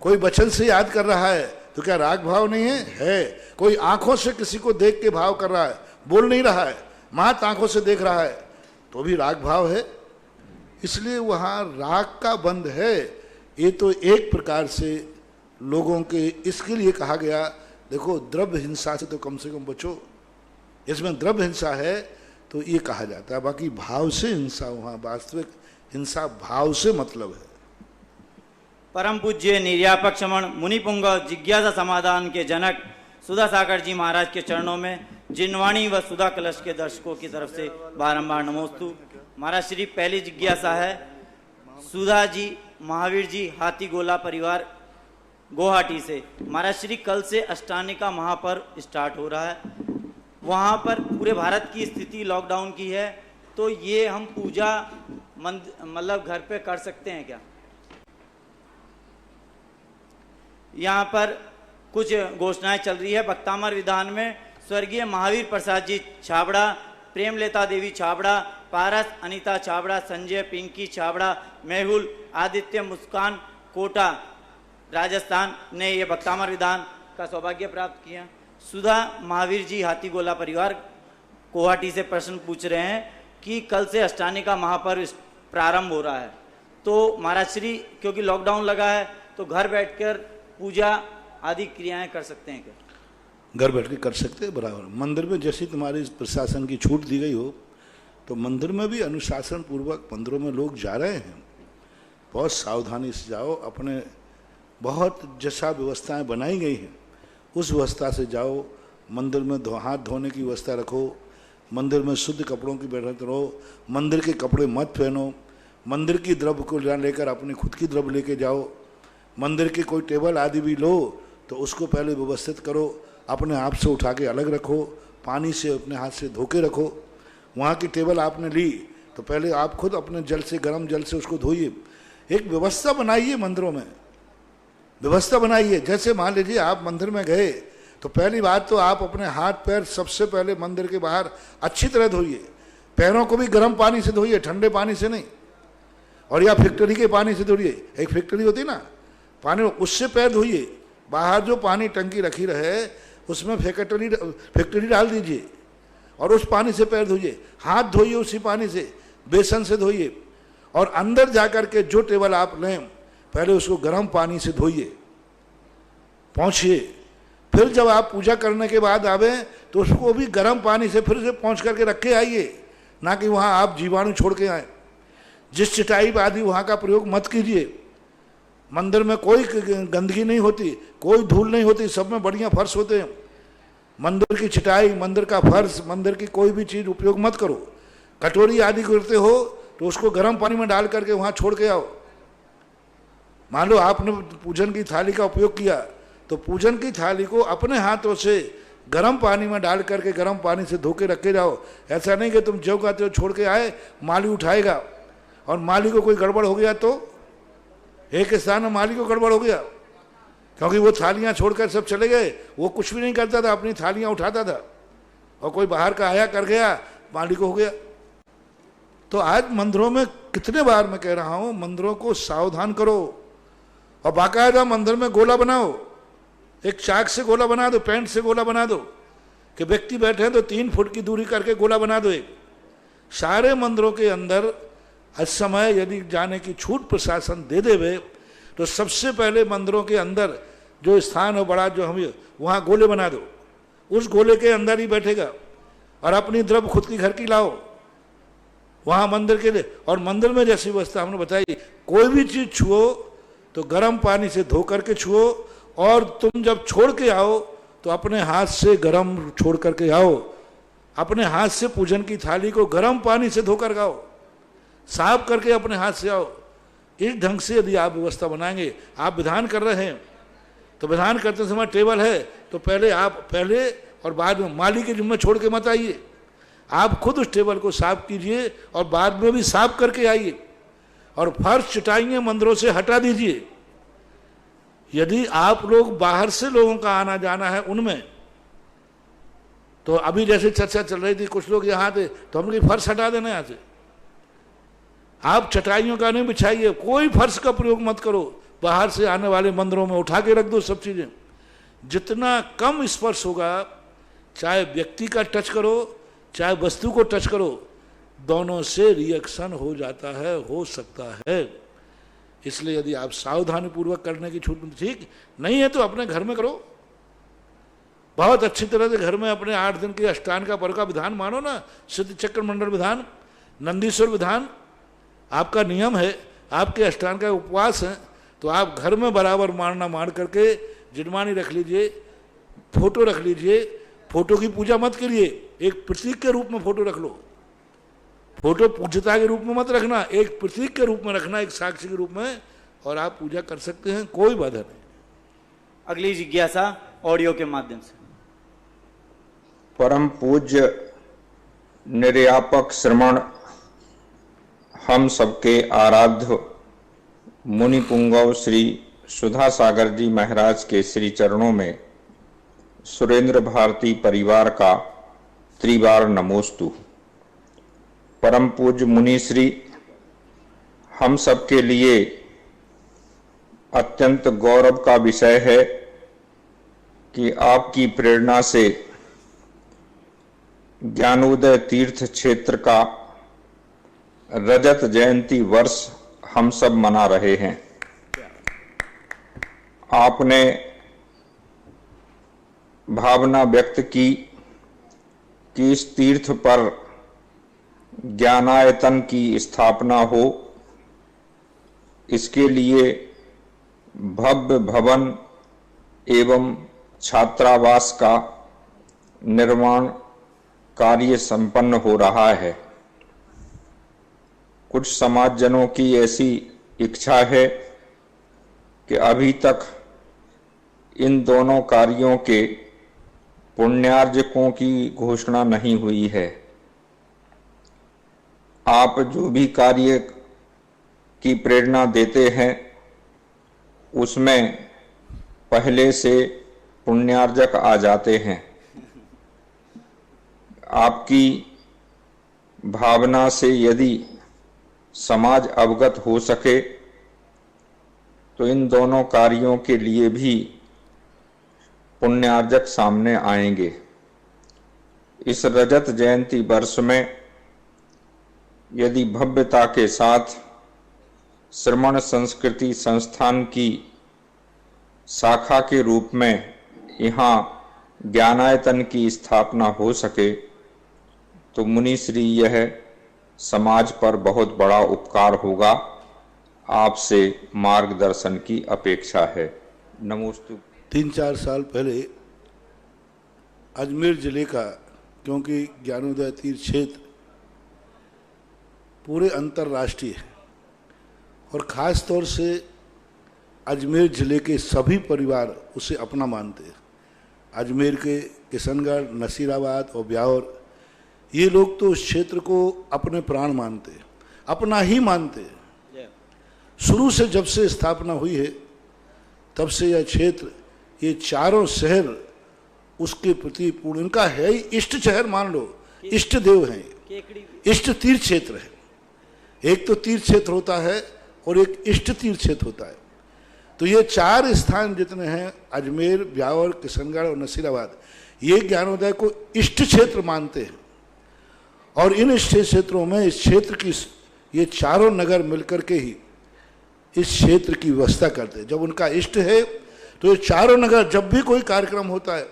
कोई वचन से याद कर रहा है तो क्या राग भाव नहीं है? है। कोई आंखों से किसी को देख के भाव कर रहा है, बोल नहीं रहा है, मात्र आंखों से देख रहा है, तो भी राग भाव है। इसलिए वहाँ राग का बंध है। ये तो एक प्रकार से लोगों के, इसके लिए कहा गया, देखो द्रव्य हिंसा से कम बचो। इसमें द्रव्य हिंसा है तो ये कहा जाता है, बाकी भाव से हिंसा, वहाँ वास्तविक हिंसा भाव से मतलब है। परम पूज्य निर्यापक श्रमण मुनिपुंग जिज्ञासा समाधान के जनक सुधा सागर जी महाराज के चरणों में जिनवाणी व सुधा कलश के दर्शकों की तरफ से बारंबार नमोस्तु। महाराज श्री, पहली जिज्ञासा है, सुधा जी, महावीर जी, हाथी गोला परिवार गुवाहाटी से। महाराज श्री, कल से अष्टानिका महापर्व स्टार्ट हो रहा है, वहाँ पर पूरे भारत की स्थिति लॉकडाउन की है, तो ये हम पूजा मतलब घर पे कर सकते हैं क्या? यहाँ पर कुछ घोषणाएं चल रही है। भक्तामर विधान में स्वर्गीय महावीर प्रसाद जी छाबड़ा, प्रेमलता देवी छाबड़ा, पारस अनीता छाबड़ा, संजय पिंकी छाबड़ा, मेहुल आदित्य मुस्कान कोटा राजस्थान ने ये भक्तामर विधान का सौभाग्य प्राप्त किया। सुधा महावीर जी हाथी गोला परिवार गुवाहाटी से प्रश्न पूछ रहे हैं कि कल से अष्टानिका महापर्व प्रारंभ हो रहा है, तो महाराज श्री, क्योंकि लॉकडाउन लगा है तो घर बैठकर पूजा आदि क्रियाएं कर सकते हैं क्या? घर बैठ के कर सकते हैं बराबर। मंदिर में जैसी तुम्हारी प्रशासन की छूट दी गई हो, तो मंदिर में भी अनुशासन पूर्वक मंदिरों में लोग जा रहे हैं। बहुत सावधानी से जाओ, अपने बहुत जैसा व्यवस्थाएं बनाई गई हैं उस व्यवस्था से जाओ। मंदिर में हाथ धोने की व्यवस्था रखो, मंदिर में शुद्ध कपड़ों की व्यवस्था रहो, मंदिर के कपड़े मत पहनो, मंदिर की द्रव्य को लेकर अपनी खुद की द्रव्य लेके जाओ। मंदिर की कोई टेबल आदि भी लो तो उसको पहले व्यवस्थित करो, अपने आप से उठा के अलग रखो, पानी से अपने हाथ से धो के रखो। वहाँ की टेबल आपने ली तो पहले आप खुद अपने जल से, गर्म जल से उसको धोइए। एक व्यवस्था बनाइए मंदिरों में, व्यवस्था बनाइए। जैसे मान लीजिए आप मंदिर में गए तो पहली बात तो आप अपने हाथ पैर सबसे पहले मंदिर के बाहर अच्छी तरह धोइए, पैरों को भी गर्म पानी से धोइए, ठंडे पानी से नहीं, और या फैक्ट्री के पानी से धोइए। एक फैक्ट्री होती है ना पानी, उससे पैर धोइए। बाहर जो पानी टंकी रखी रहे उसमें फैक्ट्री डाल दीजिए और उस पानी से पैर धोइए। हाथ धोइए उसी पानी से, बेसन से धोइए। और अंदर जाकर के जो टेबल आप लें पहले उसको गर्म पानी से धोइए, पहुँचिए। फिर जब आप पूजा करने के बाद आवे तो उसको भी गर्म पानी से फिर से पहुँच करके रखे आइए, ना कि वहाँ आप जीवाणु छोड़ के आए। जिस चटाई आदि वहाँ का प्रयोग मत कीजिए। मंदिर में कोई गंदगी नहीं होती, कोई धूल नहीं होती, सब में बढ़िया फर्श होते हैं। मंदिर की चटाई, मंदिर का फर्श, मंदिर की कोई भी चीज़ उपयोग मत करो। कटोरी आदि करते हो तो उसको गर्म पानी में डाल करके वहाँ छोड़ के आओ। मान लो आपने पूजन की थाली का उपयोग किया तो पूजन की थाली को अपने हाथों से गर्म पानी में डाल करके गर्म पानी से धो के रखे जाओ। ऐसा नहीं कि तुम जो कहते हो छोड़ के आए, माली उठाएगा और माली को कोई गड़बड़ हो गया तो एक स्थान में माली को गड़बड़ हो गया, क्योंकि वो थालियां छोड़कर सब चले गए। वो कुछ भी नहीं करता था, अपनी थालियां उठाता था, और कोई बाहर का आया कर गया, माली को हो गया। तो आज मंदिरों में कितने बार मैं कह रहा हूं, मंदिरों को सावधान करो और बाकायदा मंदिर में गोला बनाओ। एक चाक से गोला बना दो, पेंट से गोला बना दो कि व्यक्ति बैठे हैं तो 3 फुट की दूरी करके गोला बना दो। एक सारे मंदिरों के अंदर इस समय यदि जाने की छूट प्रशासन दे देवे तो सबसे पहले मंदिरों के अंदर जो स्थान हो बड़ा, जो हम वहाँ गोले बना दो। उस गोले के अंदर ही बैठेगा और अपनी द्रव्य खुद की घर की लाओ वहाँ मंदिर के लिए। और मंदिर में जैसी व्यवस्था हमने बताई, कोई भी चीज़ छुओ तो गर्म पानी से धो करके छुओ, और तुम जब छोड़ के आओ तो अपने हाथ से गर्म छोड़ करके आओ। अपने हाथ से पूजन की थाली को गर्म पानी से धोकर आओ, साफ करके अपने हाथ से आओ। इस ढंग से यदि आप व्यवस्था बनाएंगे, आप विधान कर रहे हैं तो विधान करते समय टेबल है तो पहले आप पहले और बाद में माली के जिम्मे छोड़ के मत आइए। आप खुद उस टेबल को साफ कीजिए और बाद में भी साफ करके आइए। और फर्श चटाइयाँ मंदिरों से हटा दीजिए। यदि आप लोग बाहर से लोगों का आना जाना है उनमें, तो अभी जैसे चर्चा चल रही थी, कुछ लोग यहाँ थे तो हम लोग फर्श हटा देना यहाँ से। आप चटाइयों का नहीं बिछाइए, कोई फर्श का प्रयोग मत करो। बाहर से आने वाले मंदिरों में उठा के रख दो सब चीज़ें। जितना कम स्पर्श होगा, चाहे व्यक्ति का टच करो चाहे वस्तु को टच करो, दोनों से रिएक्शन हो जाता है, हो सकता है। इसलिए यदि आप सावधानी पूर्वक करने की छूट ठीक नहीं है तो अपने घर में करो। बहुत अच्छी तरह से घर में अपने 8 दिन के अष्टांग का पर्व का विधान मानो ना, सिद्ध चक्र मंडल विधान, नंदीश्वर विधान आपका नियम है, आपके अष्टांग का उपवास है, तो आप घर में बराबर मारना मार करके जिनमानी रख लीजिए, फोटो रख लीजिए। फोटो की पूजा मत करिए, एक प्रतीक के रूप में फोटो रख लो। फोटो पूज्यता के रूप में मत रखना, एक प्रतीक के रूप में रखना, एक साक्षी के रूप में, और आप पूजा कर सकते हैं, कोई बाधा नहीं। अगली जिज्ञासा ऑडियो के माध्यम से। परम पूज्य निर्यापक श्रमण हम सबके आराध्य मुनि पुंगव श्री सुधा सागर जी महाराज के श्री चरणों में सुरेंद्र भारती परिवार का त्रिवार नमोस्तु। परम पूज्य मुनि श्री, हम सबके लिए अत्यंत गौरव का विषय है कि आपकी प्रेरणा से ज्ञानोदय तीर्थ क्षेत्र का रजत जयंती वर्ष हम सब मना रहे हैं। आपने भावना व्यक्त की कि इस तीर्थ पर ज्ञानायतन की स्थापना हो, इसके लिए भव्य भवन एवं छात्रावास का निर्माण कार्य संपन्न हो रहा है। कुछ समाजजनों की ऐसी इच्छा है कि अभी तक इन दोनों कार्यों के पुण्यार्जकों की घोषणा नहीं हुई है। आप जो भी कार्य की प्रेरणा देते हैं उसमें पहले से पुण्यार्जक आ जाते हैं। आपकी भावना से यदि समाज अवगत हो सके तो इन दोनों कार्यों के लिए भी पुण्यार्जक सामने आएंगे। इस रजत जयंती वर्ष में यदि भव्यता के साथ श्रमण संस्कृति संस्थान की शाखा के रूप में यहाँ ज्ञानायतन की स्थापना हो सके तो मुनिश्री यह समाज पर बहुत बड़ा उपकार होगा। आपसे मार्गदर्शन की अपेक्षा है। नमोस्तु। 3-4 साल पहले अजमेर जिले का, क्योंकि ज्ञानोदय तीर्थ क्षेत्र पूरे अंतर्राष्ट्रीय है और ख़ास तौर से अजमेर जिले के सभी परिवार उसे अपना मानते हैं। अजमेर के किशनगढ़, नसीराबाद और ब्यावर, ये लोग तो उस क्षेत्र को अपने प्राण मानते हैं, अपना ही मानते हैं। शुरू से जब से स्थापना हुई है तब से यह क्षेत्र, ये चारों शहर उसके प्रति पूर्ण, इनका है ही इष्ट शहर मान लो, इष्ट देव हैं, इष्ट तीर्थ क्षेत्र है। एक तो तीर्थ क्षेत्र होता है और एक इष्ट तीर्थ क्षेत्र होता है। तो ये 4 स्थान जितने हैं, अजमेर, ब्यावर, किशनगढ़ और नसीराबाद, ये ज्ञानोदय को इष्ट क्षेत्र मानते हैं। और इन इष्ट क्षेत्रों में इस क्षेत्र की ये चारों नगर मिलकर के ही इस क्षेत्र की व्यवस्था करते हैं। जब उनका इष्ट है तो ये चारों नगर, जब भी कोई कार्यक्रम होता है,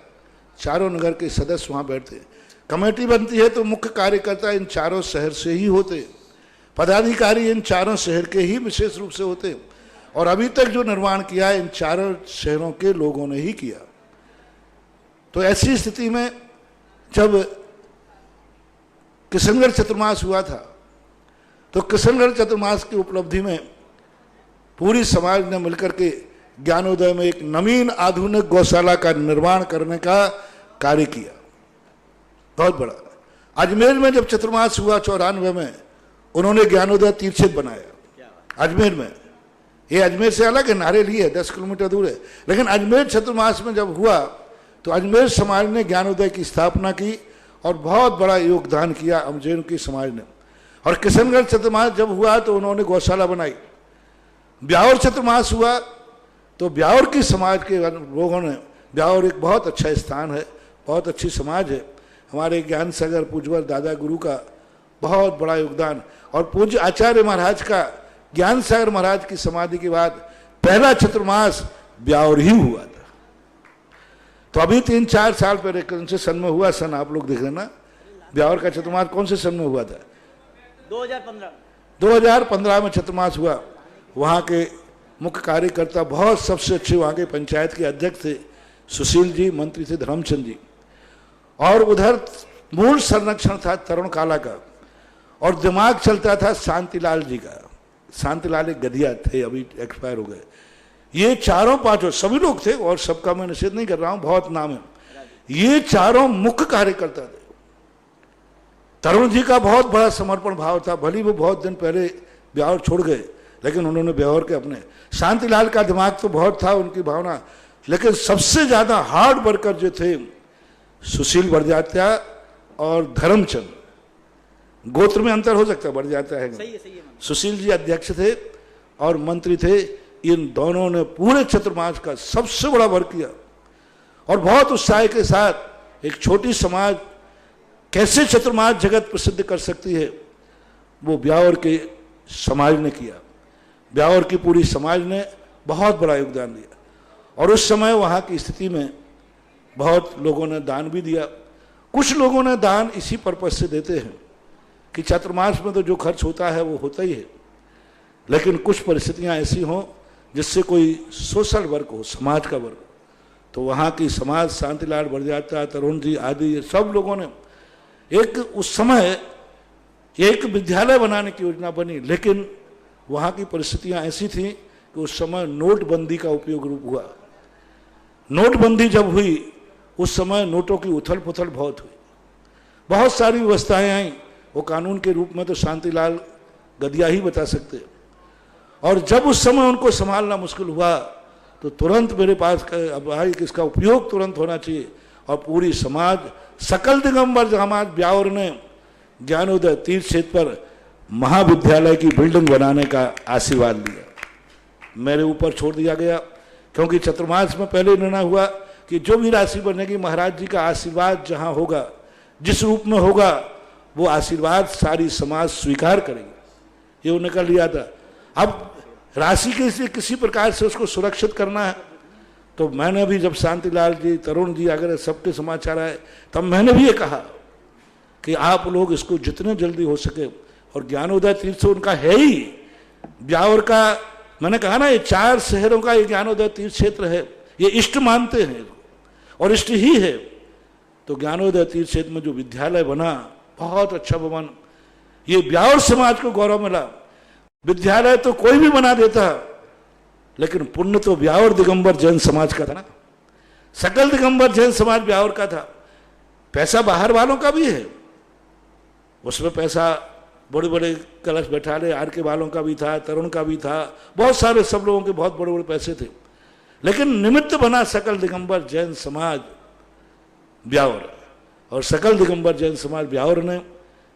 चारों नगर के सदस्य वहाँ बैठते हैं। कमेटी बनती है तो मुख्य कार्यकर्ता इन चारों शहर से ही होते हैं, पदाधिकारी इन चारों शहर के ही विशेष रूप से होते हैं। और अभी तक जो निर्माण किया है इन चारों शहरों के लोगों ने ही किया। तो ऐसी स्थिति में जब किशनगढ़ चतुर्मास हुआ था तो किशनगढ़ चतुर्मास की उपलब्धि में पूरी समाज ने मिलकर के ज्ञानोदय में एक नवीन आधुनिक गौशाला का निर्माण करने का कार्य किया, बहुत बड़ा। अजमेर में जब चतुर्मास हुआ 94 में, उन्होंने ज्ञानोदय तीर्थ क्षेत्र बनाया अजमेर में। ये अजमेर से अलग है, नारेली है, 10 किलोमीटर दूर है। लेकिन अजमेर चतुर्मास में जब हुआ तो अजमेर समाज ने ज्ञानोदय की स्थापना की और बहुत बड़ा योगदान किया अजमेर की समाज ने। और किशनगढ़ चतुर्मास जब हुआ तो उन्होंने गौशाला बनाई। ब्यावर चतुर्मास हुआ तो ब्यावर की समाज के लोगों ने, ब्यावर एक बहुत अच्छा स्थान है, बहुत अच्छी समाज है, हमारे ज्ञान सागर पूज्यवर दादा गुरु का बहुत बड़ा योगदान। और पूज्य आचार्य महाराज का ज्ञान सागर महाराज की समाधि के बाद पहला चतुर्मास ब्यावर ही हुआ था। तो अभी 3-4 साल पहले कौन से सन में हुआ, सन आप लोग देख लेना, ब्यावर का चतुर्मास कौन से सन में हुआ था? 2015 में चतुर्मास हुआ। वहाँ के मुख्य कार्यकर्ता बहुत सबसे अच्छे वहाँ के पंचायत के अध्यक्ष थे सुशील जी, मंत्री थे धर्मचंद जी, और उधर मूल संरक्षण था तरुण काला का, और दिमाग चलता था शांतिलाल जी का। शांतिलाल एक गधिया थे, अभी एक्सपायर हो गए। ये चारों पांचों सभी लोग थे और सबका मैं निषेध नहीं कर रहा हूं, बहुत नाम है। ये चारों मुख्य कार्यकर्ता थे। तरुण जी का बहुत बड़ा समर्पण भाव था, भले वो बहुत दिन पहले ब्यावर छोड़ गए, लेकिन उन्होंने ब्यावर के अपने। शांतिलाल का दिमाग तो बहुत था, उनकी भावना, लेकिन सबसे ज्यादा हार्ड वर्कर जो थे सुशील बरजात्या और धर्मचंद। गोत्र में अंतर हो सकता है, बरजात्या है, सही है। सुशील जी अध्यक्ष थे और मंत्री थे। इन दोनों ने पूरे चतुर्मास का सबसे बड़ा वर्क किया और बहुत उत्साह के साथ एक छोटी समाज कैसे चतुर्मास जगत प्रसिद्ध कर सकती है, वो ब्यावर के समाज ने किया। ब्यावर की पूरी समाज ने बहुत बड़ा योगदान दिया। और उस समय वहाँ की स्थिति में बहुत लोगों ने दान भी दिया। कुछ लोगों ने दान इसी पर्पज से देते हैं कि चतुर्मास में तो जो खर्च होता है वो होता ही है, लेकिन कुछ परिस्थितियां ऐसी हों जिससे कोई सोशल वर्क हो, समाज का वर्क, तो वहाँ की समाज, शांतिलाल बरजात्या, तरुण जी आदि सब लोगों ने एक उस समय एक विद्यालय बनाने की योजना बनी। लेकिन वहाँ की परिस्थितियां ऐसी थी कि उस समय नोटबंदी का उपयोग हुआ। नोटबंदी जब हुई उस समय नोटों की उथल पुथल बहुत हुई, बहुत सारी व्यवस्थाएं आई। वो कानून के रूप में तो शांतिलाल गदिया ही बता सकते हैं। और जब उस समय उनको संभालना मुश्किल हुआ तो तुरंत मेरे पास अब भाई कि इसका उपयोग तुरंत होना चाहिए, और पूरी समाज सकल दिगंबर समाज ब्यावर ने ज्ञानोदय तीर्थ क्षेत्र पर महाविद्यालय की बिल्डिंग बनाने का आशीर्वाद लिया, मेरे ऊपर छोड़ दिया गया। क्योंकि चतुर्मास में पहले निर्णय हुआ कि जो भी राशि बनेगी महाराज जी का आशीर्वाद जहां होगा, जिस रूप में होगा, वो आशीर्वाद सारी समाज स्वीकार करेगी, ये उन्होंने कर लिया था। अब राशि के किसी प्रकार से उसको सुरक्षित करना है, तो मैंने भी जब शांतिलाल जी, तरुण जी अगर सबके समाचार आए, तब मैंने भी ये कहा कि आप लोग इसको जितने जल्दी हो सके, और ज्ञानोदय तीर्थ उनका है ही, ब्यावर का मैंने कहा ना, ये 4 शहरों का ये ज्ञानोदय तीर्थ क्षेत्र है, ये इष्ट मानते हैं और इष्ट ही है। तो ज्ञानोदय तीर्थ क्षेत्र में जो विद्यालय बना, बहुत अच्छा भवन, ये ब्यावर समाज को गौरव मिला। विद्यालय तो कोई भी बना देता, लेकिन पुण्य तो ब्यावर दिगंबर जैन समाज का था ना, सकल दिगंबर जैन समाज ब्यावर का था। पैसा बाहर वालों का भी है, उसमें पैसा बड़े बड़े कलश बैठा ले, आर के वालों का भी था, तरुण का भी था, बहुत सारे सब लोगों के बहुत बड़े बड़े पैसे थे, लेकिन निमित्त बना सकल दिगंबर जैन समाज ब्यावर। और सकल दिगंबर जैन समाज ब्यावर ने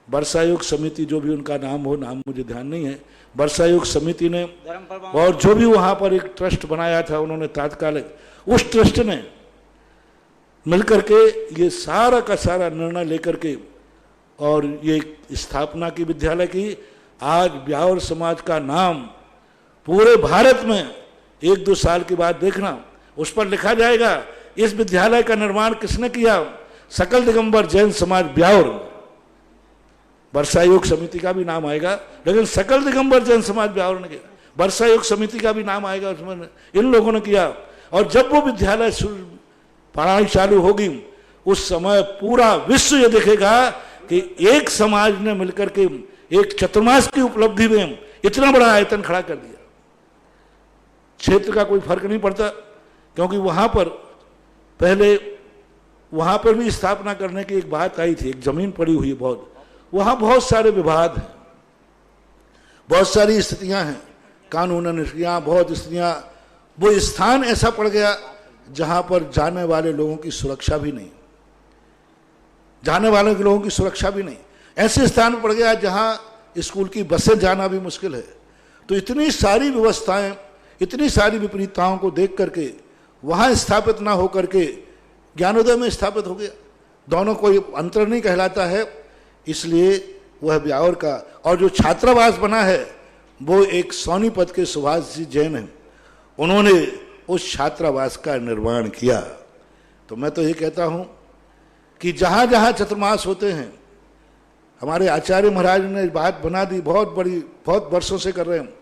वर्षायोग समिति, जो भी उनका नाम हो, नाम मुझे ध्यान नहीं है, वर्षायोग समिति ने, और जो भी वहां पर एक ट्रस्ट बनाया था उन्होंने तात्कालिक, उस ट्रस्ट ने मिलकर के ये सारा का सारा निर्णय लेकर के और ये स्थापना की विद्यालय की। आज ब्यावर समाज का नाम पूरे भारत में 1-2 साल के बाद देखना, उस पर लिखा जाएगा इस विद्यालय का निर्माण किसने किया, सकल दिगंबर जैन समाज ब्यावर। वर्षायोग समिति का भी नाम आएगा, लेकिन सकल दिगंबर जैन समाज ब्यावर ने किया। वर्षायोग समिति का भी नाम आएगा, उसमें इन लोगों ने किया। और जब वो विद्यालय पढ़ाई चालू होगी, उस समय पूरा विश्व ये देखेगा कि एक समाज ने मिलकर के एक चतुर्मास की उपलब्धि में इतना बड़ा आयतन खड़ा कर दिया। क्षेत्र का कोई फर्क नहीं पड़ता, क्योंकि वहां पर पहले वहां पर भी स्थापना करने की एक बात आई थी, एक जमीन पड़ी हुई है बहुत, वहां बहुत सारे विवाद हैं, बहुत सारी स्थितियां हैं, कानूनन स्थितियां, बहुत स्थितियां। वो स्थान ऐसा पड़ गया जहां पर जाने वाले लोगों की सुरक्षा भी नहीं, जाने वाले लोगों की सुरक्षा भी नहीं, ऐसे स्थान पर पड़ गया जहां स्कूल की बसें जाना भी मुश्किल है। तो इतनी सारी व्यवस्थाएं, इतनी सारी विपरीतताओं को देख करके वहां स्थापित ना होकर के ज्ञानोदय में स्थापित हो गया। दोनों कोई अंतर नहीं कहलाता है, इसलिए वह ब्यावर का। और जो छात्रावास बना है वो एक सोनीपत के सुभाष जी जैन हैं, उन्होंने उस छात्रावास का निर्माण किया। तो मैं तो ये कहता हूं कि जहां जहां चतुर्मास होते हैं, हमारे आचार्य महाराज ने बात बना दी, बहुत बड़ी, बहुत वर्षों से कर रहे हैं,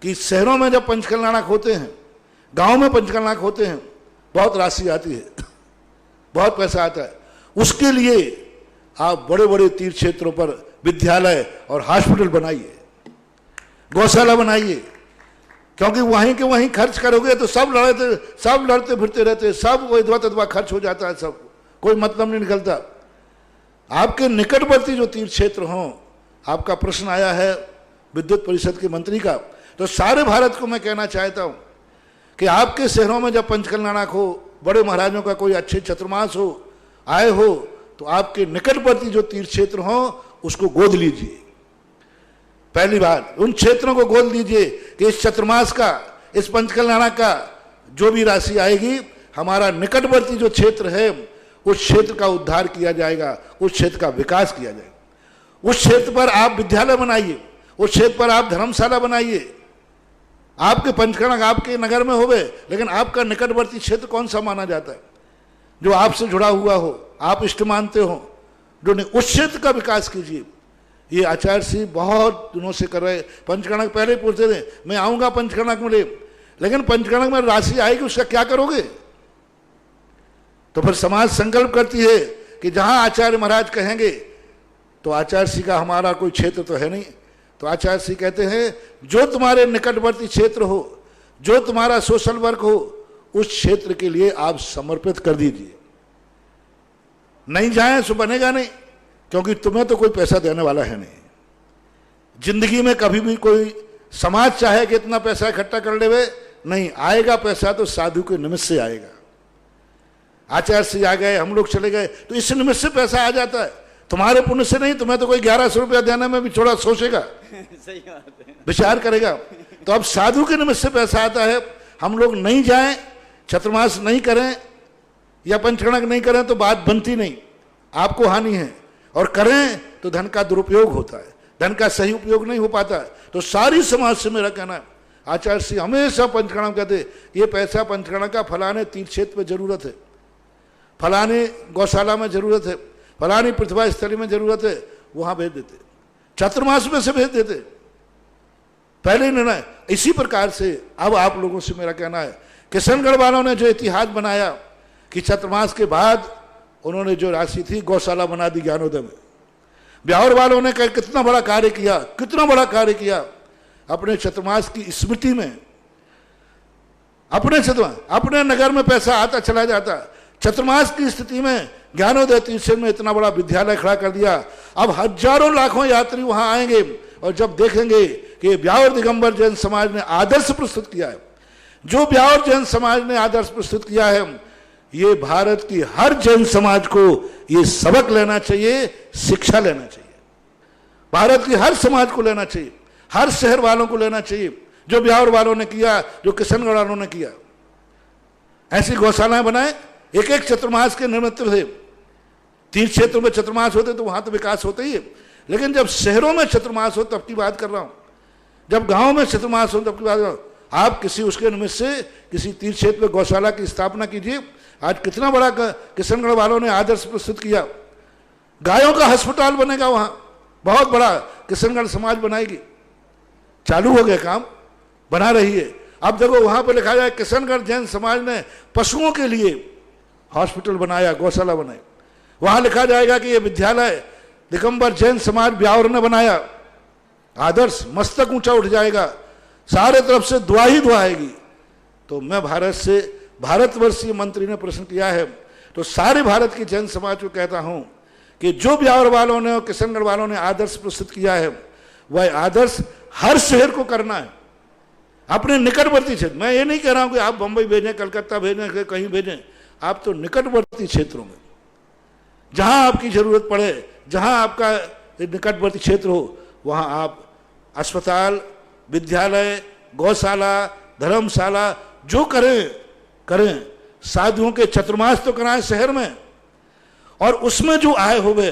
कि शहरों में जब पंचकल्याणक होते हैं, गांव में पंचकल्याणक होते हैं, बहुत राशि आती है, बहुत पैसा आता है। उसके लिए आप बड़े बड़े तीर्थ क्षेत्रों पर विद्यालय और हॉस्पिटल बनाइए, गौशाला बनाइए, क्योंकि वहीं के वहीं खर्च करोगे तो सब लड़ते फिरते रहते, सब विधवा तधवा खर्च हो जाता है, सब कोई मतलब नहीं निकलता। आपके निकटवर्ती जो तीर्थ क्षेत्र हों, आपका प्रश्न आया है विद्युत परिषद के मंत्री का, तो सारे भारत को मैं कहना चाहता हूं कि आपके शहरों में जब पंचकल्याणक हो, बड़े महाराजों का कोई अच्छे चतुर्मास हो, आए हो, तो आपके निकटवर्ती जो तीर्थ क्षेत्र हो उसको गोद लीजिए। पहली बात, उन क्षेत्रों को गोद लीजिए कि इस चतुर्मास का, इस पंचकल्याणक का जो भी राशि आएगी, हमारा निकटवर्ती जो क्षेत्र है उस क्षेत्र का उद्धार किया जाएगा, उस क्षेत्र का विकास किया जाएगा। उस क्षेत्र पर आप विद्यालय बनाइए, उस क्षेत्र पर आप धर्मशाला बनाइए। आपके पंचकल्याणक आपके नगर में होवे, लेकिन आपका निकटवर्ती क्षेत्र कौन सा माना जाता है, जो आपसे जुड़ा हुआ हो, आप इष्ट मानते हो, जो उस क्षेत्र का विकास कीजिए। ये आचार्य सिंह बहुत दिनों से कर रहे। पंचकल्याणक पहले पूछते थे मैं आऊंगा पंचकल्याणक में, लेकिन पंचकल्याणक में राशि आएगी उसका क्या करोगे? तो फिर समाज संकल्प करती है कि जहां आचार्य महाराज कहेंगे, तो आचार्य सिंह का हमारा कोई क्षेत्र तो है नहीं, तो आचार्य सिंह कहते हैं जो तुम्हारे निकटवर्ती क्षेत्र हो, जो तुम्हारा सोशल वर्क हो, उस क्षेत्र के लिए आप समर्पित कर दीजिए। नहीं जाए तो बनेगा नहीं, क्योंकि तुम्हें तो कोई पैसा देने वाला है नहीं। जिंदगी में कभी भी कोई समाज चाहे कि इतना पैसा इकट्ठा कर ले, नहीं आएगा पैसा तो साधु के निमित्त से आएगा। आचार्य से आ गए, हम लोग चले गए, तो इस निमित्त से पैसा आ जाता है, तुम्हारे पुण्य से नहीं। तुम्हें तो कोई 1100 रुपया देने में भी थोड़ा सोचेगा, सही बात है, विचार करेगा। तो अब साधु के निमित्त से पैसा आता है। हम लोग नहीं जाएं, चतुर्मास नहीं करें या पंचकर्णक नहीं करें तो बात बनती नहीं, आपको हानि है, और करें तो धन का दुरुपयोग होता है, धन का सही उपयोग नहीं हो पाता है। तो सारी समाज से मेरा कहना है, आचार्य श्री हमेशा पंचकर्णक कहते, ये पैसा पंचकर्णक का फलाने तीर्थ क्षेत्र में जरूरत है, फलाने गौशाला में जरूरत है, फलानी पृथ्वी स्थली में जरूरत है, वहां भेज देते, चतुर्मास में से भेज देते, पहले निर्णय। इसी प्रकार से अब आप लोगों से मेरा कहना है, किशनगढ़ वालों ने जो इतिहास बनाया कि चतुर्मास के बाद उन्होंने जो राशि थी गौशाला बना दी ज्ञानोदय में, ब्यावर वालों ने कितना बड़ा कार्य किया, कितना बड़ा कार्य किया अपने चतुर्मास की स्मृति में। अपने नगर में पैसा आता चला जाता, चतुर्मास की स्थिति में ज्ञानोदय तीर्थ में इतना बड़ा विद्यालय खड़ा कर दिया। अब हजारों लाखों यात्री वहां आएंगे और जब देखेंगे कि ब्यावर दिगंबर जैन समाज ने आदर्श प्रस्तुत किया है, जो ब्यावर जैन समाज ने आदर्श प्रस्तुत किया है, ये भारत की हर जैन समाज को ये सबक लेना चाहिए, शिक्षा लेना चाहिए, भारत की हर समाज को लेना चाहिए, हर शहर वालों को लेना चाहिए, जो ब्यावर वालों ने किया, जो किशनगढ़ वालों ने किया। ऐसी गौशालाएं बनाए, एक एक चतुर्मास के निमित्त थे। तीर्थ क्षेत्रों में चतुर्मास होते तो वहां तो विकास होता ही है, लेकिन जब शहरों में चतुर्मास हो तब की बात कर रहा हूं, जब गांव में चतुर्मास हो तब की बात कर रहा हूं। आप किसी उसके निमित्त से किसी तीर्थ क्षेत्र में गौशाला की स्थापना कीजिए। आज कितना बड़ा किशनगढ़ वालों ने आदर्श प्रस्तुत किया, गायों का अस्पताल बनेगा वहां, बहुत बड़ा किशनगढ़ समाज बनाएगी, चालू हो गया काम, बना रही है। अब देखो वहां पर लिखा जाए किशनगढ़ जैन समाज ने पशुओं के लिए हॉस्पिटल बनाया, गौशाला बनाई, वहां लिखा जाएगा कि यह विद्यालय दिगंबर जैन समाज ब्यावर ने बनाया, आदर्श मस्तक ऊंचा उठ जाएगा, सारे तरफ से दुआ ही दुआ आएगी। तो मैं भारतवर्षीय मंत्री ने प्रश्न किया है, तो सारे भारत के जैन समाज को कहता हूं कि जो ब्यावर वालों ने और किशनगढ़ वालों ने आदर्श प्रस्तुत किया है, वह आदर्श हर शहर को करना है, अपने निकटवर्ती क्षेत्र। मैं ये नहीं कह रहा हूं कि आप बंबई भेजें, कलकत्ता भेजें, कहीं भेजें, आप तो निकटवर्ती क्षेत्रों में जहां आपकी जरूरत पड़े, जहां आपका निकटवर्ती क्षेत्र हो, वहां आप अस्पताल, विद्यालय, गौशाला, धर्मशाला जो करें। साधुओं के चतुर्मास तो कराएं शहर में, और उसमें जो आय होवे,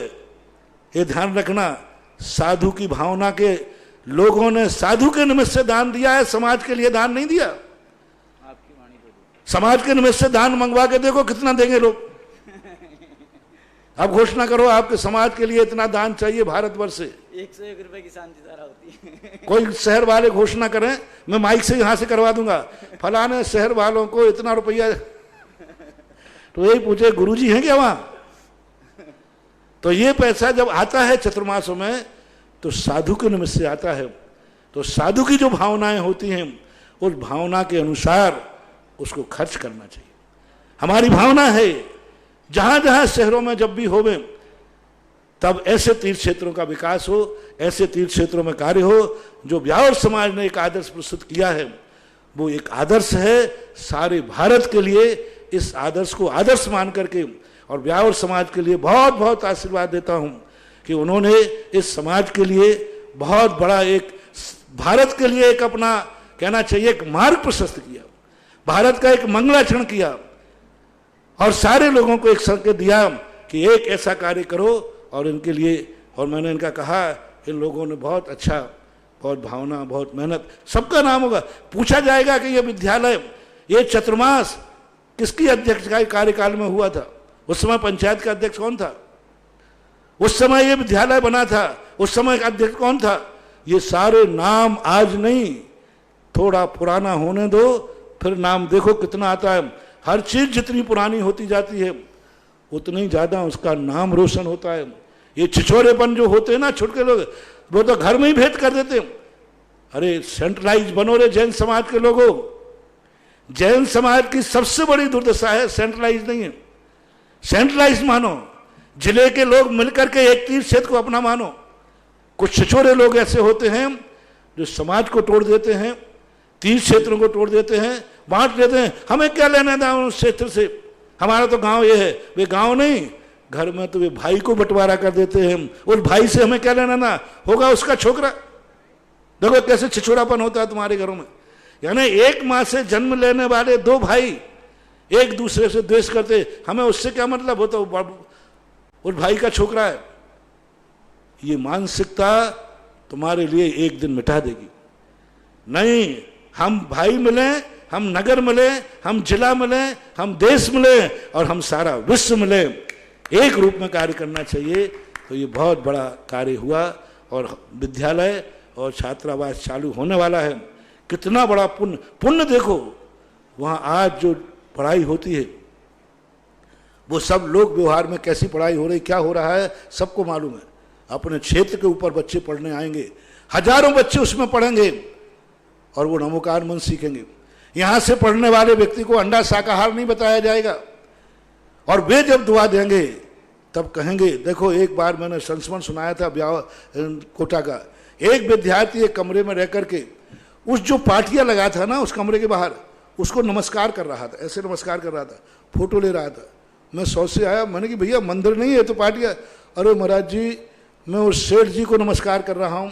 ये ध्यान रखना, साधु की भावना के लोगों ने साधु के निमित्त से दान दिया है, समाज के लिए दान नहीं दिया। समाज के निमित्त से दान मंगवा के देखो कितना देंगे लोग। अब घोषणा करो आपके समाज के लिए इतना दान चाहिए भारतवर्ष से, 101 रुपए की शांतिधारा होती है। कोई शहर वाले घोषणा करें, मैं माइक से यहां से करवा दूंगा, फलाने शहर वालों को इतना रुपया, तो यही पूछे गुरुजी हैं क्या वहां? तो ये पैसा जब आता है चतुर्मासों में तो साधु के निमित्त से आता है। तो साधु की जो भावनाएं होती हैं, उस भावना के अनुसार उसको खर्च करना चाहिए। हमारी भावना है जहां जहां शहरों में जब भी होवे, तब ऐसे तीर्थ क्षेत्रों का विकास हो, ऐसे तीर्थ क्षेत्रों में कार्य हो। जो ब्यावर समाज ने एक आदर्श प्रस्तुत किया है, वो एक आदर्श है सारे भारत के लिए। इस आदर्श को आदर्श मान करके, और ब्यावर समाज के लिए बहुत बहुत आशीर्वाद देता हूं कि उन्होंने इस समाज के लिए बहुत बड़ा एक, भारत के लिए एक अपना कहना चाहिए एक मार्ग प्रशस्त किया, भारत का एक मंगलाचरण किया, और सारे लोगों को एक संकेत दिया कि एक ऐसा कार्य करो। और इनके लिए, और मैंने इनका कहा, इन लोगों ने बहुत अच्छा, बहुत भावना, बहुत मेहनत, सबका नाम होगा। पूछा जाएगा कि ये विद्यालय, ये चतुर्मास किसकी अध्यक्ष कार्यकाल में हुआ था? उस समय पंचायत का अध्यक्ष कौन था? उस समय ये विद्यालय बना था, उस समय का अध्यक्ष कौन था? ये सारे नाम आज नहीं, थोड़ा पुराना होने दो, फिर नाम देखो कितना आता है। हर चीज जितनी पुरानी होती जाती है उतनी ज्यादा उसका नाम रोशन होता है। ये छिछोरेपन जो होते हैं ना छुटके लोग, वो तो घर में ही भेंट कर देते हैं। अरे सेंट्रलाइज बनो रे जैन समाज के लोगों। जैन समाज की सबसे बड़ी दुर्दशा है सेंट्रलाइज नहीं है। सेंट्रलाइज मानो, जिले के लोग मिलकर के एक तीर्थ क्षेत्र को अपना मानो। कुछ छिछोरे लोग ऐसे होते हैं जो समाज को तोड़ देते हैं, तीर्थ क्षेत्रों को तोड़ देते हैं, बांट लेते हैं। हमें क्या लेना था उस क्षेत्र से, हमारा तो गांव ये है। वे गांव नहीं, घर में तो वे भाई को बंटवारा कर देते हैं। उस भाई से हमें क्या लेना ना, होगा उसका छोकरा। देखो कैसे छिछोरापन होता है तुम्हारे घरों में। यानी एक माँ से जन्म लेने वाले दो भाई एक दूसरे से द्वेष करते, हमें उससे क्या मतलब, हो तो उस भाई का छोकरा है। ये मानसिकता तुम्हारे लिए एक दिन मिटा देगी। नहीं, हम भाई मिले, हम नगर मिले, हम जिला मिले, हम देश मिले और हम सारा विश्व मिले, एक रूप में कार्य करना चाहिए। तो ये बहुत बड़ा कार्य हुआ और विद्यालय और छात्रावास चालू होने वाला है। कितना बड़ा पुण्य, पुण्य देखो वहाँ आज जो पढ़ाई होती है वो सब लोग व्यवहार में कैसी पढ़ाई हो रही, क्या हो रहा है सबको मालूम है। अपने क्षेत्र के ऊपर बच्चे पढ़ने आएंगे, हजारों बच्चे उसमें पढ़ेंगे और वो नमोकार मंत्र सीखेंगे। यहाँ से पढ़ने वाले व्यक्ति को अंडा शाकाहार नहीं बताया जाएगा और वे जब दुआ देंगे तब कहेंगे। देखो एक बार मैंने संस्मरण सुनाया था कोटा का, एक विद्यार्थी एक कमरे में रह करके उस जो पाटिया लगा था ना उस कमरे के बाहर, उसको नमस्कार कर रहा था, ऐसे नमस्कार कर रहा था, फोटो ले रहा था। मैं सौ से आया, मैंने कि भैया मंदिर नहीं है तो पाटिया। अरे महाराज जी मैं उस सेठ जी को नमस्कार कर रहा हूँ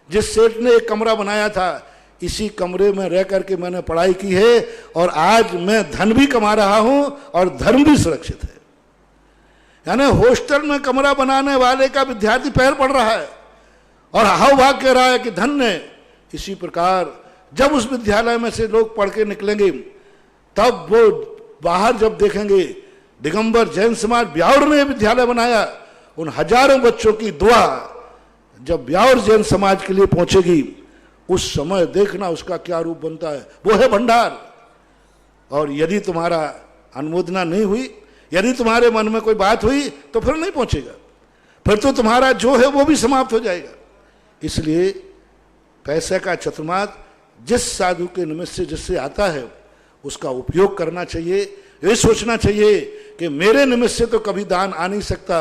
जिस सेठ ने एक कमरा बनाया था, इसी कमरे में रह करके मैंने पढ़ाई की है और आज मैं धन भी कमा रहा हूँ और धर्म भी सुरक्षित है। यानी हॉस्टल में कमरा बनाने वाले का विद्यार्थी पैर पड़ रहा है और हाव भाग कह रहा है कि धन्य। इसी प्रकार जब उस विद्यालय में से लोग पढ़ के निकलेंगे तब वो बाहर जब देखेंगे दिगंबर जैन समाज ब्यावर ने विद्यालय बनाया, उन हजारों बच्चों की दुआ जब ब्यावर जैन समाज के लिए पहुंचेगी उस समय देखना उसका क्या रूप बनता है। वो है भंडार। और यदि तुम्हारा अनुमोदना नहीं हुई, यदि तुम्हारे मन में कोई बात हुई तो फिर नहीं पहुंचेगा, फिर तो तुम्हारा जो है वो भी समाप्त हो जाएगा। इसलिए पैसे का चतुर्माद जिस साधु के निमित्त से जिससे आता है उसका उपयोग करना चाहिए। ये सोचना चाहिए कि मेरे निमित्त से तो कभी दान आ नहीं सकता,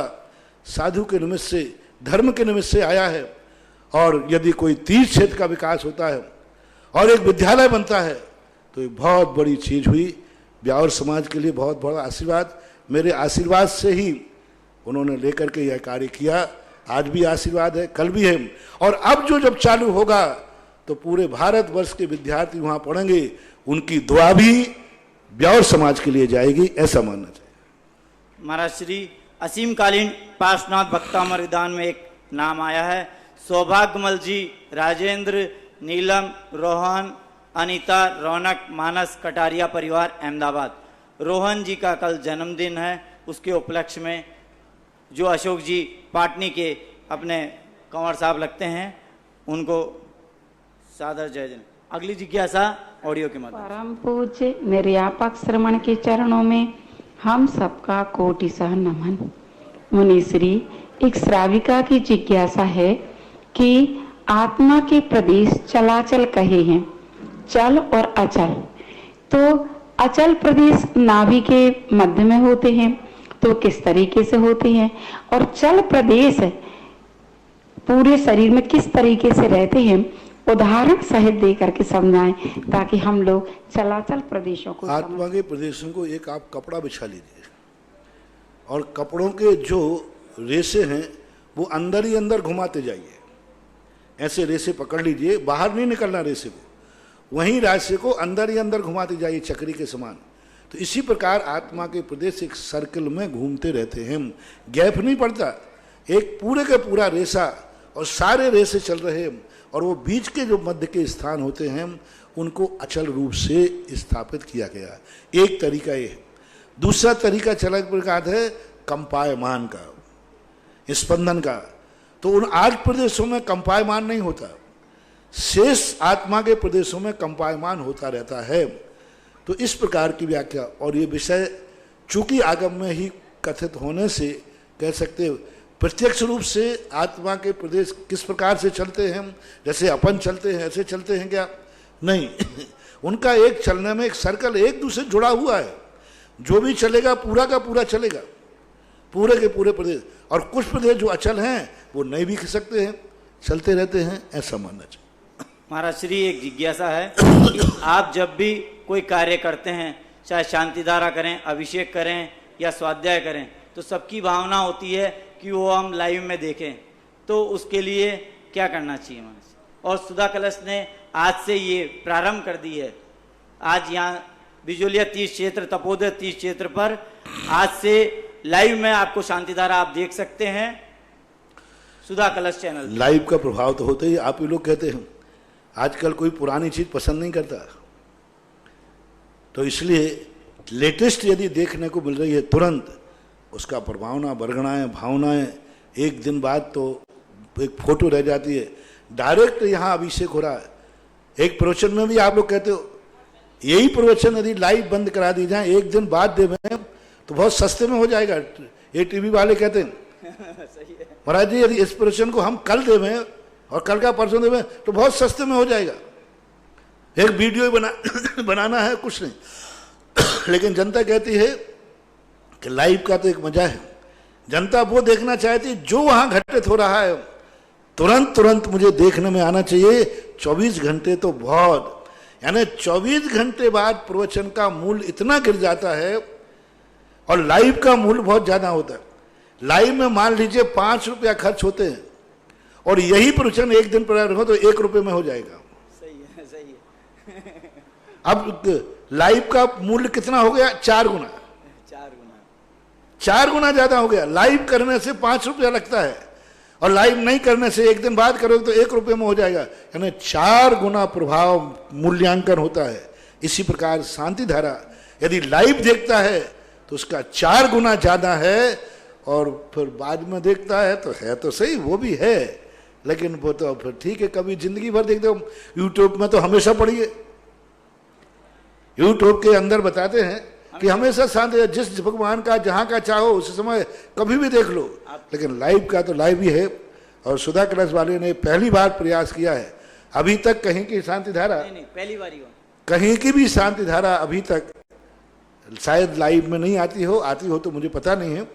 साधु के निमित्त से, धर्म के निमित्त से आया है। और यदि कोई तीर्थ क्षेत्र का विकास होता है और एक विद्यालय बनता है तो ये बहुत बड़ी चीज हुई। ब्यावर समाज के लिए बहुत बड़ा आशीर्वाद, मेरे आशीर्वाद से ही उन्होंने लेकर के यह कार्य किया। आज भी आशीर्वाद है, कल भी है और अब जो जब चालू होगा तो पूरे भारतवर्ष के विद्यार्थी वहां पढ़ेंगे, उनकी दुआ भी ब्यावर समाज के लिए जाएगी, ऐसा मानना चाहिए। महाराज श्री असीमकालीन पार्श्वनाथ भक्तामर विधान में एक नाम आया है, सौभाग्यमल जी, राजेंद्र, नीलम, रोहन, अनीता, रौनक, मानस, कटारिया परिवार अहमदाबाद। रोहन जी का कल जन्मदिन है, उसके उपलक्ष्य में जो अशोक जी पाटनी के अपने कंवर साहब लगते हैं उनको सादर जय जन। अगली जिज्ञासा ऑडियो के माध्यम। परम पूज्य निर्यापक श्रमण के चरणों में हम सबका कोटिशः नमन। मुनिश्री, एक श्राविका की जिज्ञासा है कि आत्मा के प्रदेश चलाचल कहे हैं, चल और अचल। तो अचल प्रदेश नाभि के मध्य में होते हैं तो किस तरीके से होते हैं, और चल प्रदेश पूरे शरीर में किस तरीके से रहते हैं, उदाहरण सहित दे करके समझाएं ताकि हम लोग चलाचल प्रदेशों को आत्मा के प्रदेशों को एक आप कपड़ा बिछा लीजिए और कपड़ों के जो रेशे हैं वो अंदर ही अंदर घुमाते जाइए। ऐसे रेशे पकड़ लीजिए, बाहर नहीं निकलना रेशे को, वहीं राशि को अंदर ही अंदर घुमाते जाइए चक्री के समान। तो इसी प्रकार आत्मा के प्रदेश एक सर्कल में घूमते रहते हैं, गैप नहीं पड़ता, एक पूरे का पूरा रेशा और सारे रेशे चल रहे हैं और वो बीच के जो मध्य के स्थान होते हैं उनको अचल रूप से स्थापित किया गया। एक तरीका ये है। दूसरा तरीका चला प्रकार है कंपायमान का, स्पंदन का। तो उन 8 प्रदेशों में कंपायमान नहीं होता, शेष आत्मा के प्रदेशों में कंपायमान होता रहता है। तो इस प्रकार की व्याख्या, और ये विषय चूंकि आगम में ही कथित होने से कह सकते हो प्रत्यक्ष रूप से आत्मा के प्रदेश किस प्रकार से चलते हैं, जैसे अपन चलते हैं ऐसे चलते हैं क्या? नहीं उनका एक चलने में एक सर्कल एक दूसरे जुड़ा हुआ है, जो भी चलेगा पूरा का पूरा चलेगा, पूरे के पूरे प्रदेश। और कुछ प्रदेश जो अचल हैं वो नहीं भी खिसकते हैं, चलते रहते हैं, ऐसा मानना चाहिए। महाराज श्री, एक जिज्ञासा है कि आप जब भी कोई कार्य करते हैं, चाहे शांति धारा करें, अभिषेक करें या स्वाध्याय करें, तो सबकी भावना होती है कि वो हम लाइव में देखें, तो उसके लिए क्या करना चाहिए महाराज? और सुधा कलश ने आज से ये प्रारंभ कर दी है। आज यहाँ बिजोलिया 30 क्षेत्र, तपोदय 30 क्षेत्र पर आज से लाइव में आपको शांति धारा आप देख सकते हैं सुधा कलश चैनल। लाइव का प्रभाव तो होता ही। आप ही लोग कहते हैं आजकल कोई पुरानी चीज पसंद नहीं करता, तो इसलिए लेटेस्ट यदि देखने को मिल रही है तुरंत उसका प्रभावना, बरगणाएं, भावनाएं, एक दिन बाद तो एक फोटो रह जाती है। डायरेक्ट यहाँ अभिषेक हो रहा है। एक प्रवचन में भी आप लोग कहते हो यही प्रवचन यदि लाइव बंद करा दी जाए, एक दिन बाद देवें तो बहुत सस्ते में हो जाएगा। ये टीवी वाले कहते हैं महाराज जी यदि इस प्रवचन को हम कल देवें और कल का परसों देवें तो बहुत सस्ते में हो जाएगा। एक वीडियो बनाना है, कुछ नहीं। लेकिन जनता कहती है कि लाइव का तो एक मजा है। जनता वो देखना चाहती है जो वहां घटित हो रहा है तुरंत तुरंत मुझे देखने में आना चाहिए। 24 घंटे तो बहुत, यानी 24 घंटे बाद प्रवचन का मूल्य इतना गिर जाता है और लाइव का मूल्य बहुत ज्यादा होता है। लाइव में मान लीजिए 5 रुपया खर्च होते हैं और यही प्रवचन एक दिन पर रखो तो 1 रुपये में हो जाएगा। सही है, सही है। अब लाइव का मूल्य कितना हो गया? 4 गुना, 4 गुना ज्यादा हो गया। लाइव करने से 5 रुपया लगता है और लाइव नहीं करने से एक दिन बाद करोगे तो 1 रुपये में हो जाएगा, यानी 4 गुना प्रभाव मूल्यांकन होता है। इसी प्रकार शांति धारा यदि लाइव देखता है तो उसका 4 गुना ज्यादा है, और फिर बाद में देखता है तो सही, वो भी है, लेकिन वो तो फिर ठीक है। कभी जिंदगी भर देखते हो, यूट्यूब में तो हमेशा पढ़िए, यूट्यूब के अंदर बताते हैं कि हमेशा शांति, जिस भगवान का जहां का चाहो उस समय कभी भी देख लो। लेकिन लाइव का तो लाइव ही है। और सुधा कलश वाले ने पहली बार प्रयास किया है। अभी तक कहीं की शांति धारा, नहीं, पहली बार ही हुआ। कहीं की भी शांति धारा अभी तक शायद लाइव में नहीं आती हो तो मुझे पता नहीं है,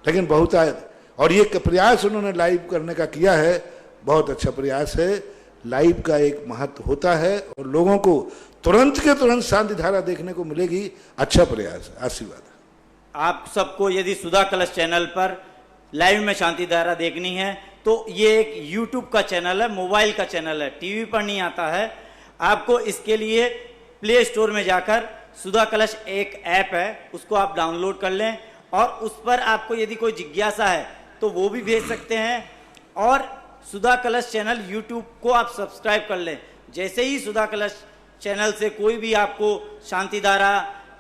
लेकिन बहुत आए। और ये प्रयास उन्होंने लाइव करने का किया है, बहुत अच्छा प्रयास है। लाइव का एक महत्व होता है और लोगों को तुरंत के तुरंत शांति धारा देखने को मिलेगी। अच्छा प्रयास, आशीर्वाद। आप सबको यदि सुधा कलश चैनल पर लाइव में शांति धारा देखनी है तो ये एक यूट्यूब का चैनल है, मोबाइल का चैनल है, टीवी पर नहीं आता है। आपको इसके लिए प्ले स्टोर में जाकर सुधा कलश एक ऐप है, उसको आप डाउनलोड कर लें और उस पर आपको यदि कोई जिज्ञासा है तो वो भी भेज सकते हैं। और सुधा कलश चैनल यूट्यूब को आप सब्सक्राइब कर लें। जैसे ही सुधा कलश चैनल से कोई भी आपको शांति धारा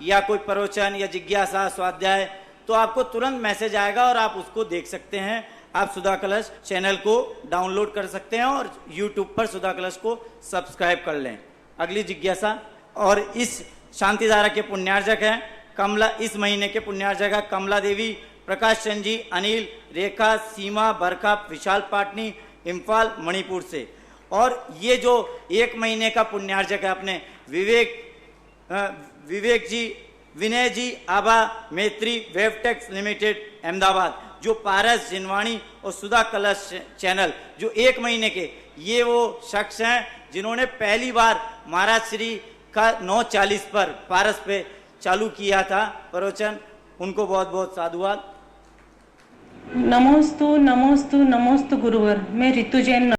या कोई प्रवचन या जिज्ञासा, स्वाध्याय, तो आपको तुरंत मैसेज आएगा और आप उसको देख सकते हैं। आप सुधा कलश चैनल को डाउनलोड कर सकते हैं और यूट्यूब पर सुधा कलश को सब्सक्राइब कर लें। अगली जिज्ञासा, और इस शांति धारा के पुण्यार्जक हैं कमला, इस महीने के पुण्यार्जक है कमला देवी, प्रकाश चंद जी, अनिल, रेखा, सीमा, बरखा, विशाल पाटनी, इम्फाल, मणिपुर से। और ये जो 1 महीने का पुण्यार्जक है अपने विवेक जी, विनय जी, आभा मैत्री, वेबटेक्स लिमिटेड, अहमदाबाद, जो पारस, जिनवाणी और सुधा कलश चैनल जो 1 महीने के, ये वो शख्स हैं जिन्होंने पहली बार महाराज श्री का 9:40 पर पारस पे चालू किया था प्रवचन। उनको बहुत बहुत साधुवाद। नमोस्तु नमोस्तु नमोस्तु गुरुवर। मैं ऋतु जैन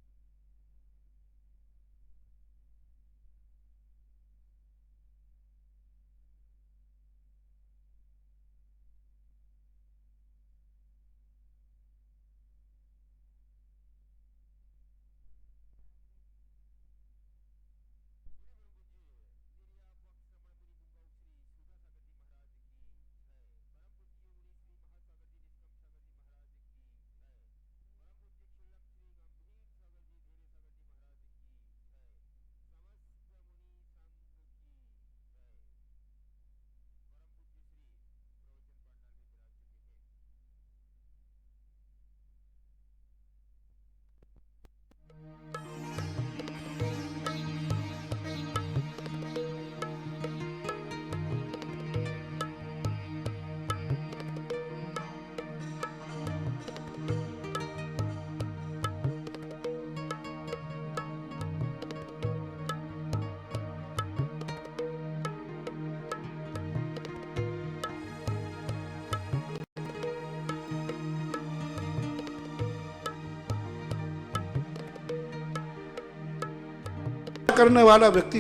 करने वाला व्यक्ति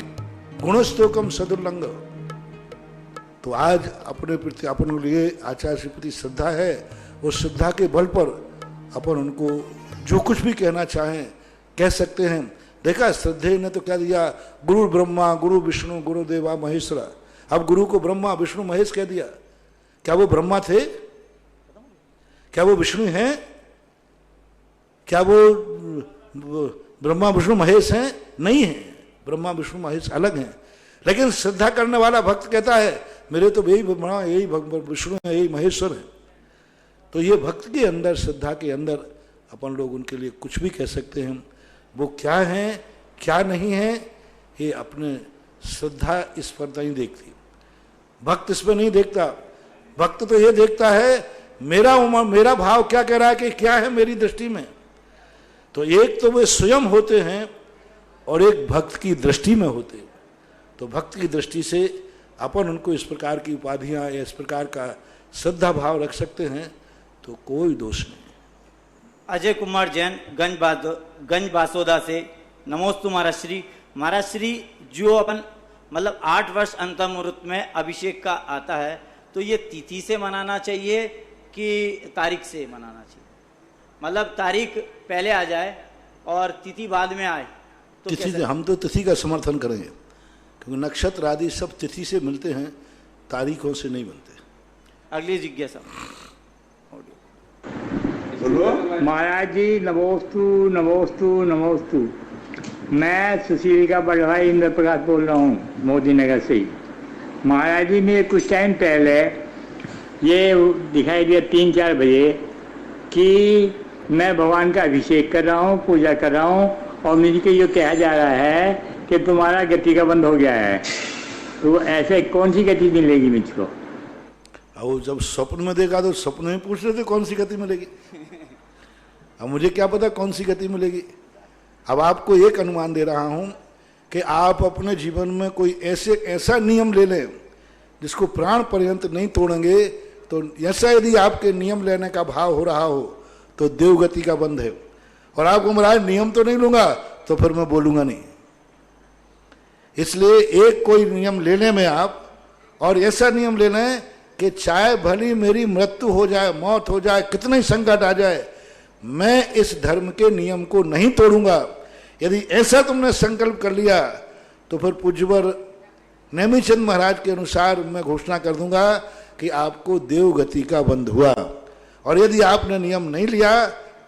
गुणस्तोकम सदुल्लंग। तो आज अपने प्रति अपन लिए आचार्य के प्रति श्रद्धा है, उस श्रद्धा के बल पर अपन उनको जो कुछ भी कहना चाहें कह सकते हैं। देखा श्रद्धे ने तो क्या दिया, गुरु ब्रह्मा गुरु विष्णु गुरु देवा महेश्वरा। अब गुरु को ब्रह्मा विष्णु महेश कह दिया। क्या वो ब्रह्मा थे? क्या वो विष्णु हैं? क्या वो ब्रह्मा विष्णु महेश हैं? नहीं है, ब्रह्मा विष्णु महेश अलग हैं। लेकिन श्रद्धा करने वाला भक्त कहता है मेरे तो यही ब्रह्मा यही विष्णु है यही महेश्वर है। तो ये भक्त के अंदर श्रद्धा के अंदर अपन लोग उनके लिए कुछ भी कह सकते हैं। वो क्या है क्या नहीं है ये अपने श्रद्धा इस पर नहीं देखती, भक्त इस पर नहीं देखता। भक्त तो ये देखता है मेरा भाव क्या कह रहा है कि क्या है मेरी दृष्टि में। तो एक तो वे स्वयं होते हैं और एक भक्त की दृष्टि में होते हैं। तो भक्त की दृष्टि से अपन उनको इस प्रकार की उपाधियां या इस प्रकार का श्रद्धा भाव रख सकते हैं तो कोई दोष नहीं। अजय कुमार जैन गंज बासोदा से नमोस्तु महाराज श्री। महाराज श्री जो अपन मतलब 8 वर्ष अंतिम मुहूर्त में अभिषेक का आता है तो ये तिथि से मनाना चाहिए कि तारीख से मनाना चाहिए? मतलब तारीख पहले आ जाए और तिथि बाद में आए तो तिथि से हम तो तिथि का समर्थन करेंगे क्योंकि नक्षत्र आदि सब तिथि से मिलते हैं, तारीखों से नहीं बनते। अगली जिज्ञासा। महाराज जी नमोस्तु नमोस्तु नमोस्तु। मैं सुशील का बड़ा भाई इंद्र प्रकाश बोल रहा हूँ मोदी नगर से। महाराज जी ने कुछ टाइम पहले ये दिखाई दिया 3-4 बजे कि मैं भगवान का अभिषेक कर रहा हूँ पूजा कर रहा हूँ और मुझे ये कहा जा रहा है कि तुम्हारा गति का बंद हो गया है। तो ऐसे कौन सी गति मिलेगी मुझको? और जब स्वप्न में देखा तो स्वप्न में पूछ रहे थे कौन सी गति मिलेगी। अब मुझे क्या पता कौन सी गति मिलेगी। अब आपको एक अनुमान दे रहा हूं कि आप अपने जीवन में कोई ऐसा नियम ले लें जिसको प्राण पर्यंत नहीं तोड़ेंगे। तो ऐसा यदि आपके नियम लेने का भाव हो रहा हो तो देवगति का बंध है। और आपको महाराज नियम तो नहीं लूंगा तो फिर मैं बोलूंगा नहीं। इसलिए एक कोई नियम लेने में आप और ऐसा नियम लेना है कि चाहे भली मेरी मृत्यु हो जाए मौत हो जाए कितना ही संकट आ जाए मैं इस धर्म के नियम को नहीं तोड़ूंगा। यदि ऐसा तुमने संकल्प कर लिया तो फिर पूज्यवर नेमिचंद महाराज के अनुसार मैं घोषणा कर दूंगा कि आपको देवगति का बंध हुआ। और यदि आपने नियम नहीं लिया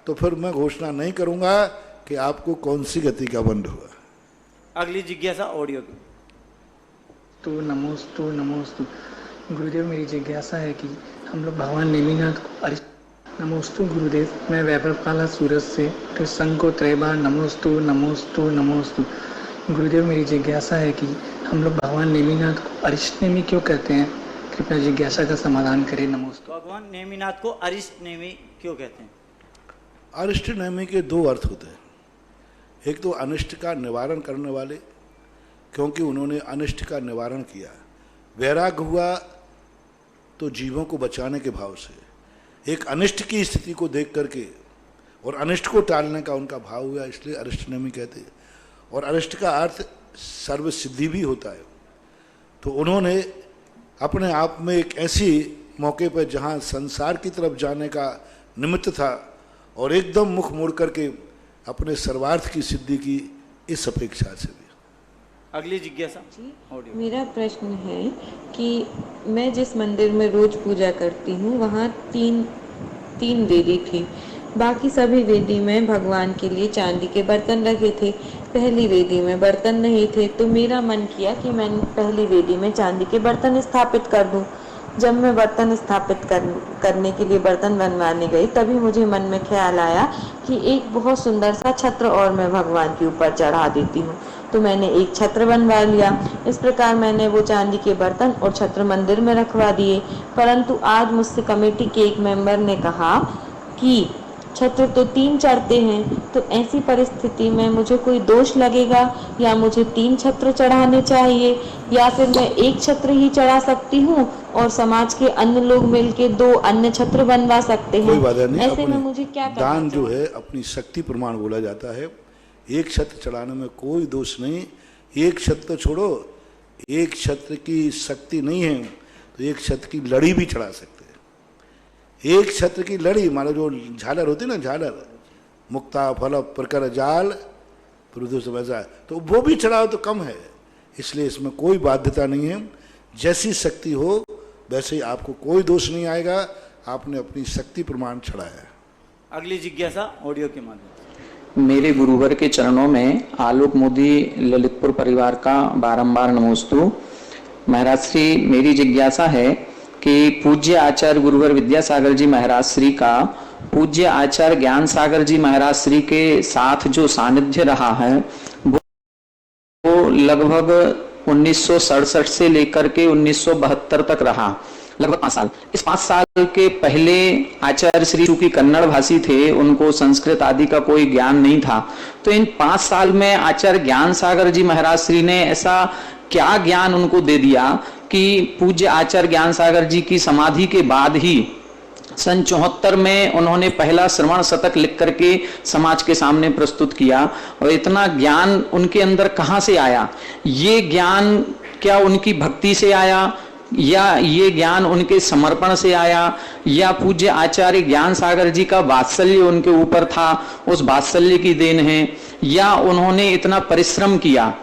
तो फिर मैं घोषणा नहीं करूंगा कि आपको कौन सी गति का बंध हुआ। अगली जिज्ञासा ऑडियो की। तो नमोस्तु नमोस्तु। गुरुदेव मेरी जिज्ञासा है कि हम लोग भगवान नेमिनाथ को नमोस्तु गुरुदेव। मैं वैभव काला सूरत से कृष्ण को 3 बार नमोस्तु नमोस्तु नमोस्तु। गुरुदेव मेरी जिज्ञासा है कि हम लोग भगवान नेमिनाथ को अरिष्ट नेमी क्यों कहते हैं? कृपया जिज्ञासा का समाधान करें। नमोस्तु। भगवान नेमिनाथ को अरिष्ट नेमी क्यों कहते हैं? अरिष्ट नेमी के 2 अर्थ होते हैं। एक तो अनिष्ट का निवारण करने वाले, क्योंकि उन्होंने अनिष्ट का निवारण किया। वैराग्य हुआ तो जीवों को बचाने के भाव से, एक अनिष्ट की स्थिति को देख करके और अनिष्ट को टालने का उनका भाव हुआ, इसलिए अरिष्ट नेमी कहते हैं। और अरिष्ट का अर्थ सर्व सिद्धि भी होता है। तो उन्होंने अपने आप में एक ऐसी मौके पर जहाँ संसार की तरफ जाने का निमित्त था और एकदम मुख मोड़ करके अपने सर्वार्थ की सिद्धि की, इस अपेक्षा से भी। अगली जिज्ञासा। मेरा प्रश्न है कि मैं जिस मंदिर में रोज पूजा करती हूँ वहाँ तीन वेदी थी। बाकी सभी वेदी में भगवान के लिए चांदी के बर्तन रखे थे। पहली वेदी में बर्तन नहीं थे तो मेरा मन किया कि मैं पहली वेदी में चांदी के बर्तन स्थापित कर दूं। जब मैं बर्तन स्थापित करने के लिए बर्तन बनवाने गई तभी मुझे मन में ख्याल आया कि एक बहुत सुंदर सा छत्र और मैं भगवान के ऊपर चढ़ा देती हूँ। तो मैंने एक छत्र बनवा लिया। इस प्रकार मैंने वो चांदी के बर्तन और छत्र मंदिर में रखवा दिए। परंतु आज मुझसे कमेटी के एक मेंबर ने कहा कि छत्र तो 3 चढ़ते हैं, तो ऐसी परिस्थिति में मुझे कोई दोष लगेगा या मुझे 3 छत्र चढ़ाने चाहिए या फिर मैं एक छत्र ही चढ़ा सकती हूँ और समाज के अन्य लोग मिलके 2 अन्य छत्र बनवा सकते हैं? कोई बात नहीं। ऐसे में मुझे क्या करना दान जो है अपनी शक्ति प्रमाण बोला जाता है। एक छत्र चढ़ाने में कोई दोष नहीं। एक क्षत्र तो छोड़ो, एक क्षत्र की शक्ति नहीं है तो एक क्षत्र की लड़ी भी चढ़ा सकते हैं। एक क्षत्र की लड़ी, मानो जो झालर होती है ना, झालर, मुक्ता फल प्रकर जाल प्रदूष वैसा, तो वो भी चढ़ाओ तो कम है। इसलिए इसमें कोई बाध्यता नहीं है, जैसी शक्ति हो वैसे ही आपको कोई दोष नहीं आएगा, आपने अपनी शक्ति प्रमाण चढ़ाया। अगली जिज्ञासा ऑडियो के माध्यम से। मेरे गुरुवर के चरणों में आलोक मोदी ललितपुर परिवार का बारंबार नमोस्तु। महाराज श्री, मेरी जिज्ञासा है कि पूज्य आचार्य गुरुवर विद्यासागर जी महाराज श्री का पूज्य आचार्य ज्ञान सागर जी महाराज श्री के साथ जो सानिध्य रहा है वो लगभग 1967 से लेकर के 1972 तक रहा, लगभग 5 साल। इस 5 साल के पहले आचार्य श्री चूंकि कन्नड़ भाषी थे, उनको संस्कृत आदि का कोई ज्ञान नहीं था, तो इन 5 साल में आचार्य ज्ञान सागर जी महाराज श्री ने ऐसा क्या ज्ञान उनको दे दिया कि पूज्य आचार्य ज्ञान सागर जी की समाधि के बाद ही सन 74 में उन्होंने पहला श्रवण शतक लिख करके समाज के सामने प्रस्तुत किया। और इतना ज्ञान उनके अंदर कहाँ से आया? ये ज्ञान क्या उनकी भक्ति से आया, या ये ज्ञान उनके समर्पण से आया, या पूज्य आचार्य ज्ञान सागर जी का वात्सल्य उनके ऊपर था, उस वात्सल्य की देन है, या उन्होंने इतना परिश्रम किया?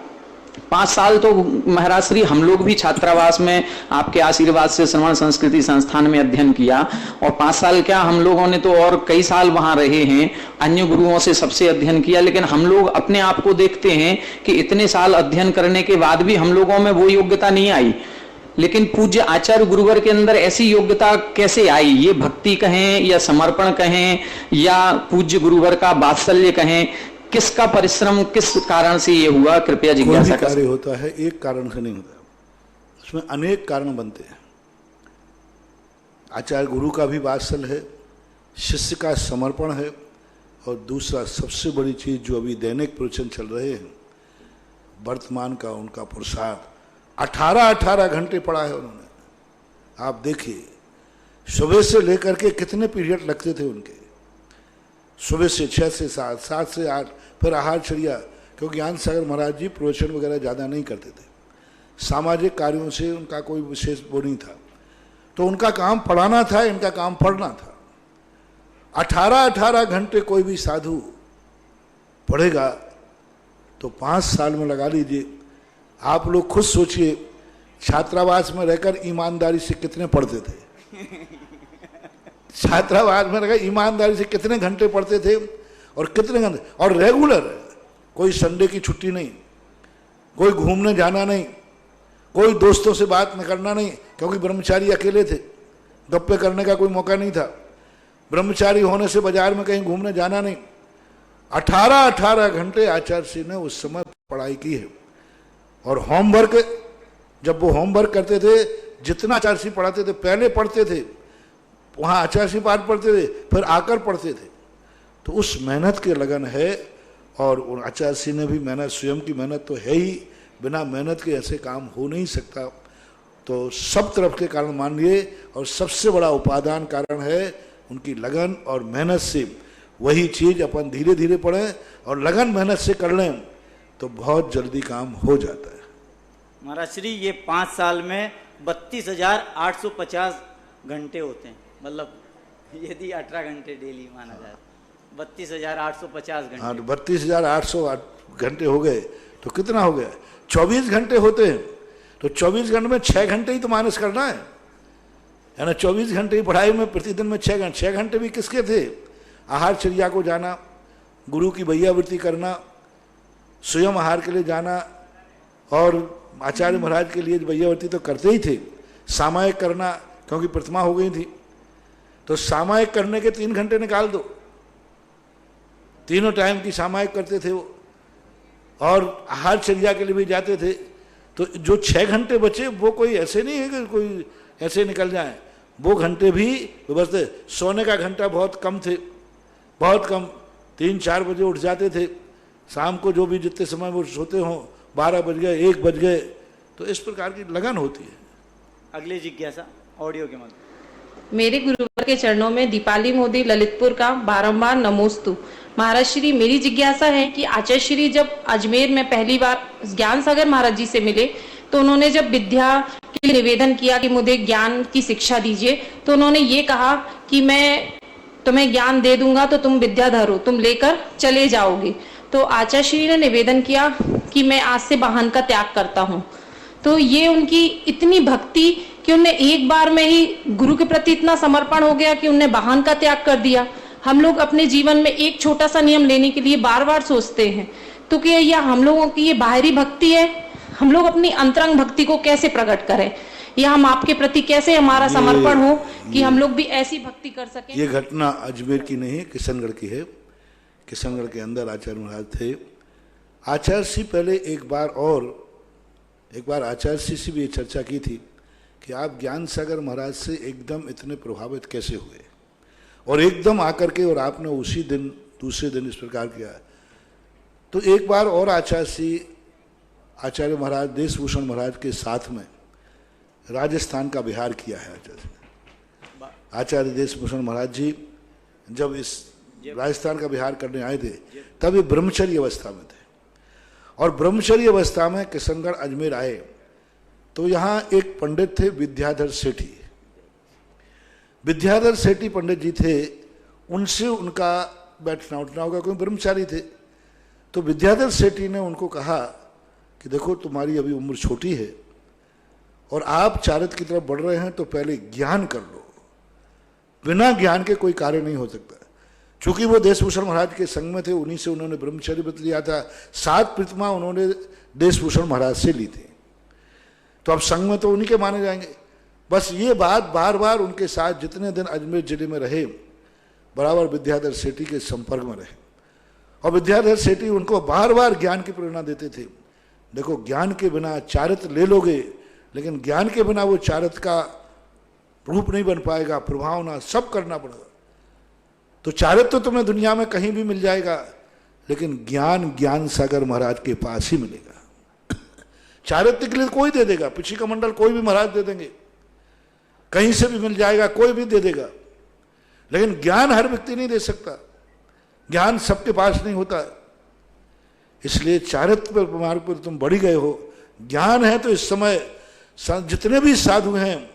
5 साल तो महाराज श्री हम लोग भी छात्रावास में आपके आशीर्वाद से श्रवण संस्कृति संस्थान में अध्ययन किया, और 5 साल क्या, हम लोगों ने तो और कई साल वहां रहे हैं, अन्य गुरुओं से सबसे अध्ययन किया, लेकिन हम लोग अपने आप को देखते हैं कि इतने साल अध्ययन करने के बाद भी हम लोगों में वो योग्यता नहीं आई। लेकिन पूज्य आचार्य गुरुवर के अंदर ऐसी योग्यता कैसे आई? ये भक्ति कहें या समर्पण कहें या पूज्य गुरुवर का वात्सल्य कहें, किसका परिश्रम, किस कारण से ये हुआ? कृपया जिज्ञासा करें। कार्य होता है एक कारण से नहीं होता, उसमें अनेक कारण बनते हैं। आचार्य गुरु का भी वात्सल्य है, शिष्य का समर्पण है, और दूसरा सबसे बड़ी चीज जो अभी दैनिक प्रवचन चल रहे हैं, वर्तमान का उनका पुरुषार्थ। 18 घंटे पढ़ा है उन्होंने। आप देखिए सुबह से लेकर के कितने पीरियड लगते थे उनके, सुबह से 6 से 7, 7 से 8, फिर आहारचर्या, क्योंकि ज्ञान सागर महाराज जी प्रवचन वगैरह ज़्यादा नहीं करते थे, सामाजिक कार्यों से उनका कोई विशेष वो नहीं था, तो उनका काम पढ़ाना था, इनका काम पढ़ना था। 18 घंटे कोई भी साधु पढ़ेगा तो 5 साल में लगा लीजिए। आप लोग खुद सोचिए, छात्रावास में रहकर ईमानदारी से कितने पढ़ते थे? छात्रावास में रहकर ईमानदारी से कितने घंटे पढ़ते थे, और कितने घंटे, और रेगुलर, कोई संडे की छुट्टी नहीं, कोई घूमने जाना नहीं, कोई दोस्तों से बात न करना नहीं, क्योंकि ब्रह्मचारी अकेले थे, गप्पे करने का कोई मौका नहीं था, ब्रह्मचारी होने से बाजार में कहीं घूमने जाना नहीं। 18 घंटे आचार्य श्री ने उस समय पढ़ाई की है। और होमवर्क, जब वो होमवर्क करते थे, जितना आचार्य श्री पढ़ाते थे, पहले पढ़ते थे, वहाँ आचार्य श्री पाठ पढ़ते थे, फिर आकर पढ़ते थे, तो उस मेहनत के लगन है। और आचार्य श्री ने भी मेहनत, स्वयं की मेहनत तो है ही, बिना मेहनत के ऐसे काम हो नहीं सकता। तो सब तरफ के कारण मानिए, और सबसे बड़ा उपादान कारण है उनकी लगन और मेहनत से। वही चीज अपन धीरे धीरे पढ़ें और लगन मेहनत से कर लें तो बहुत जल्दी काम हो जाता है। महाराज श्री, ये 5 साल में 32,850 घंटे होते हैं, मतलब यदि 18 घंटे डेली माना जाए 32,850 घंटे। हाँ, 32,800 घंटे हो गए तो कितना हो गया? 24 घंटे होते हैं, तो 24 घंटे में 6 घंटे ही तो माइनस करना है ना। 24 घंटे ही पढ़ाई में, प्रतिदिन में 6 घंटे। 6 घंटे भी किसके थे? आहारचर्या को जाना, गुरु की भैयावृत्ति करना, स्वयं आहार के लिए जाना, और आचार्य महाराज के लिए भैयावृत्ति तो करते ही थे। सामायिक करना, क्योंकि प्रतिमा हो गई थी, तो सामायिक करने के 3 घंटे निकाल दो, तीनों टाइम की सामायिक करते थे वो, और आहारचर्या के लिए भी जाते थे। तो जो 6 घंटे बचे वो कोई ऐसे नहीं है कि कोई ऐसे निकल जाए, वो घंटे भी व्यवस्थित। सोने का घंटा बहुत कम थे, बहुत कम, 3-4 बजे उठ जाते थे, शाम को जो भी जितने समय वो सोते हों, 12 बज गए, 1 बज गए, तो इस प्रकार की लगन होती है। अगली जिज्ञासा ऑडियो के माध्यम। मेरे गुरुवर के चरणों में दीपाली मोदी ललितपुर का बारंबार नमोस्तु। महाराज श्री, मेरी जिज्ञासा है कि आचार्य श्री जब अजमेर में पहली बार ज्ञान सागर महाराज जी से मिले तो उन्होंने जब विद्या के लिए निवेदन किया कि मुझे ज्ञान की शिक्षा दीजिए, तो उन्होंने ये कहा कि मैं तुम्हें ज्ञान दे दूंगा तो तुम विद्याधर हो, तुम लेकर चले जाओगे। तो आचार्य श्री ने निवेदन किया कि मैं आज से वाहन का त्याग करता हूँ। तो ये उनकी इतनी भक्ति कि उन्हें एक बार में ही गुरु के प्रति इतना समर्पण हो गया कि उन्हें वाहन का त्याग कर दिया। हम लोग अपने जीवन में एक छोटा सा नियम लेने के लिए बार बार सोचते हैं, तो क्या यह हम लोगों की ये बाहरी भक्ति है? हम लोग अपनी अंतरंग भक्ति को कैसे प्रकट करें, या हम आपके प्रति कैसे हमारा समर्पण हो कि हम लोग भी ऐसी भक्ति कर सकें? ये घटना अजमेर की नहीं है, किशनगढ़ की है। किशनगढ़ के अंदर आचार्य महाराज थे। आचार्य श्री पहले एक बार आचार्य श्री से भी ये चर्चा की थी कि आप ज्ञान सागर महाराज से एकदम इतने प्रभावित कैसे हुए, और एकदम आकर के और आपने उसी दिन दूसरे दिन इस प्रकार किया। तो एक बार और आचार्य महाराज देशभूषण महाराज के साथ में राजस्थान का बिहार किया है। आचार्य देशभूषण महाराज जी जब इस राजस्थान का बिहार करने आए थे तब ये ब्रह्मचर्य अवस्था में थे, और ब्रह्मचर्य अवस्था में किशनगढ़ अजमेर आए तो यहाँ एक पंडित थे विद्याधर सेठी। विद्याधर सेठी पंडित जी थे, उनसे उनका बैठना उठना होगा, कोई ब्रह्मचारी थे। तो विद्याधर सेठी ने उनको कहा कि देखो तुम्हारी अभी उम्र छोटी है और आप चारित्र की तरफ बढ़ रहे हैं, तो पहले ज्ञान कर लो। बिना ज्ञान के कोई कार्य नहीं हो सकता। चूंकि वो देशभूषण महाराज के संग में थे, उन्हीं से उन्होंने ब्रह्मचर्य व्रत लिया था। 7 प्रतिमा उन्होंने देशभूषण महाराज से ली थी, तो अब संग में तो उन्हीं के माने जाएंगे। बस ये बात बार बार उनके साथ जितने दिन अजमेर जिले में रहे, बराबर विद्याधर सेठी के संपर्क में रहे, और विद्याधर सेठी उनको बार बार ज्ञान की प्रेरणा देते थे। देखो, ज्ञान के बिना चारित्र ले लोगे, लेकिन ज्ञान के बिना वो चारित्र का रूप नहीं बन पाएगा, प्रभावना सब करना पड़ेगा। तो चारित्र तो तुम्हें दुनिया में कहीं भी मिल जाएगा, लेकिन ज्ञान सागर महाराज के पास ही मिलेगा। चारित्र के लिए कोई दे देगा, पिछी का मंडल कोई भी महाराज दे देंगे, कहीं से भी मिल जाएगा, कोई भी दे देगा, लेकिन ज्ञान हर व्यक्ति नहीं दे सकता। ज्ञान सबके पास नहीं होता। इसलिए चारित्र पर मार्ग पर तुम बढ़ी गए हो। ज्ञान है तो इस समय जितने भी साधु हैं,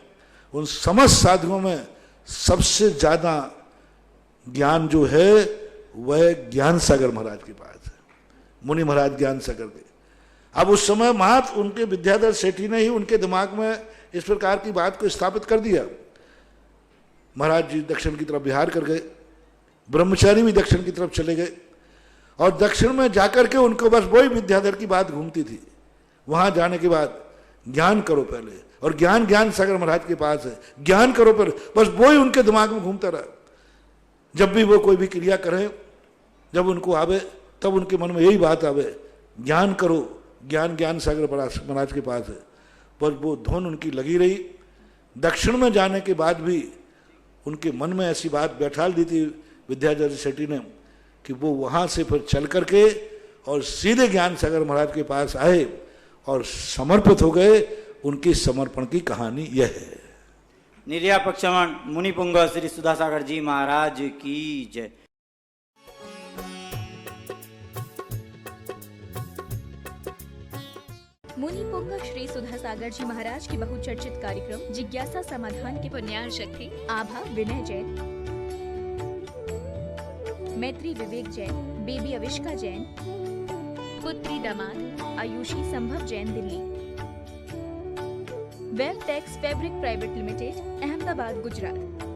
उन समस्त साधुओं में सबसे ज्यादा ज्ञान जो है वह ज्ञान सागर महाराज के पास है। मुनि महाराज ज्ञान सागर के। अब उस समय मात्र उनके विद्याधर सेठी ने ही उनके दिमाग में इस प्रकार की बात को स्थापित कर दिया। महाराज जी दक्षिण की तरफ बिहार कर गए, ब्रह्मचारी भी दक्षिण की तरफ चले गए, और दक्षिण में जाकर के उनको बस वही विद्याधर की बात घूमती थी। वहां जाने के बाद ज्ञान करो पहले, और ज्ञान सागर महाराज के पास है, ज्ञान करो पर बस वही उनके दिमाग में घूमता रहा। जब भी वो कोई भी क्रिया करें, जब उनको आवे, तब उनके मन में यही बात आवे, ज्ञान करो, ज्ञान सागर महाराज के पास है। बस वो धुन उनकी लगी रही। दक्षिण में जाने के बाद भी उनके मन में ऐसी बात बैठाल दी थी विद्याधर सेठी ने कि वो वहां से फिर चल करके और सीधे ज्ञान सागर महाराज के पास आए और समर्पित हो गए। उनकी समर्पण की कहानी यह है। निर्यापक्षमण मुनि पुंग श्री सुधासागर जी महाराज की जय। मुनि पुंग श्री सुधासागर जी महाराज के बहुचर्चित कार्यक्रम जिज्ञासा समाधान के पुण्यार्चक थे आभा विनय जैन, मैत्री विवेक जैन, बेबी अविष्का जैन, पुत्री दामाद Aayushi Sambhav Jain Delhi, Web Tex Fabric Private Limited Ahmedabad Gujarat.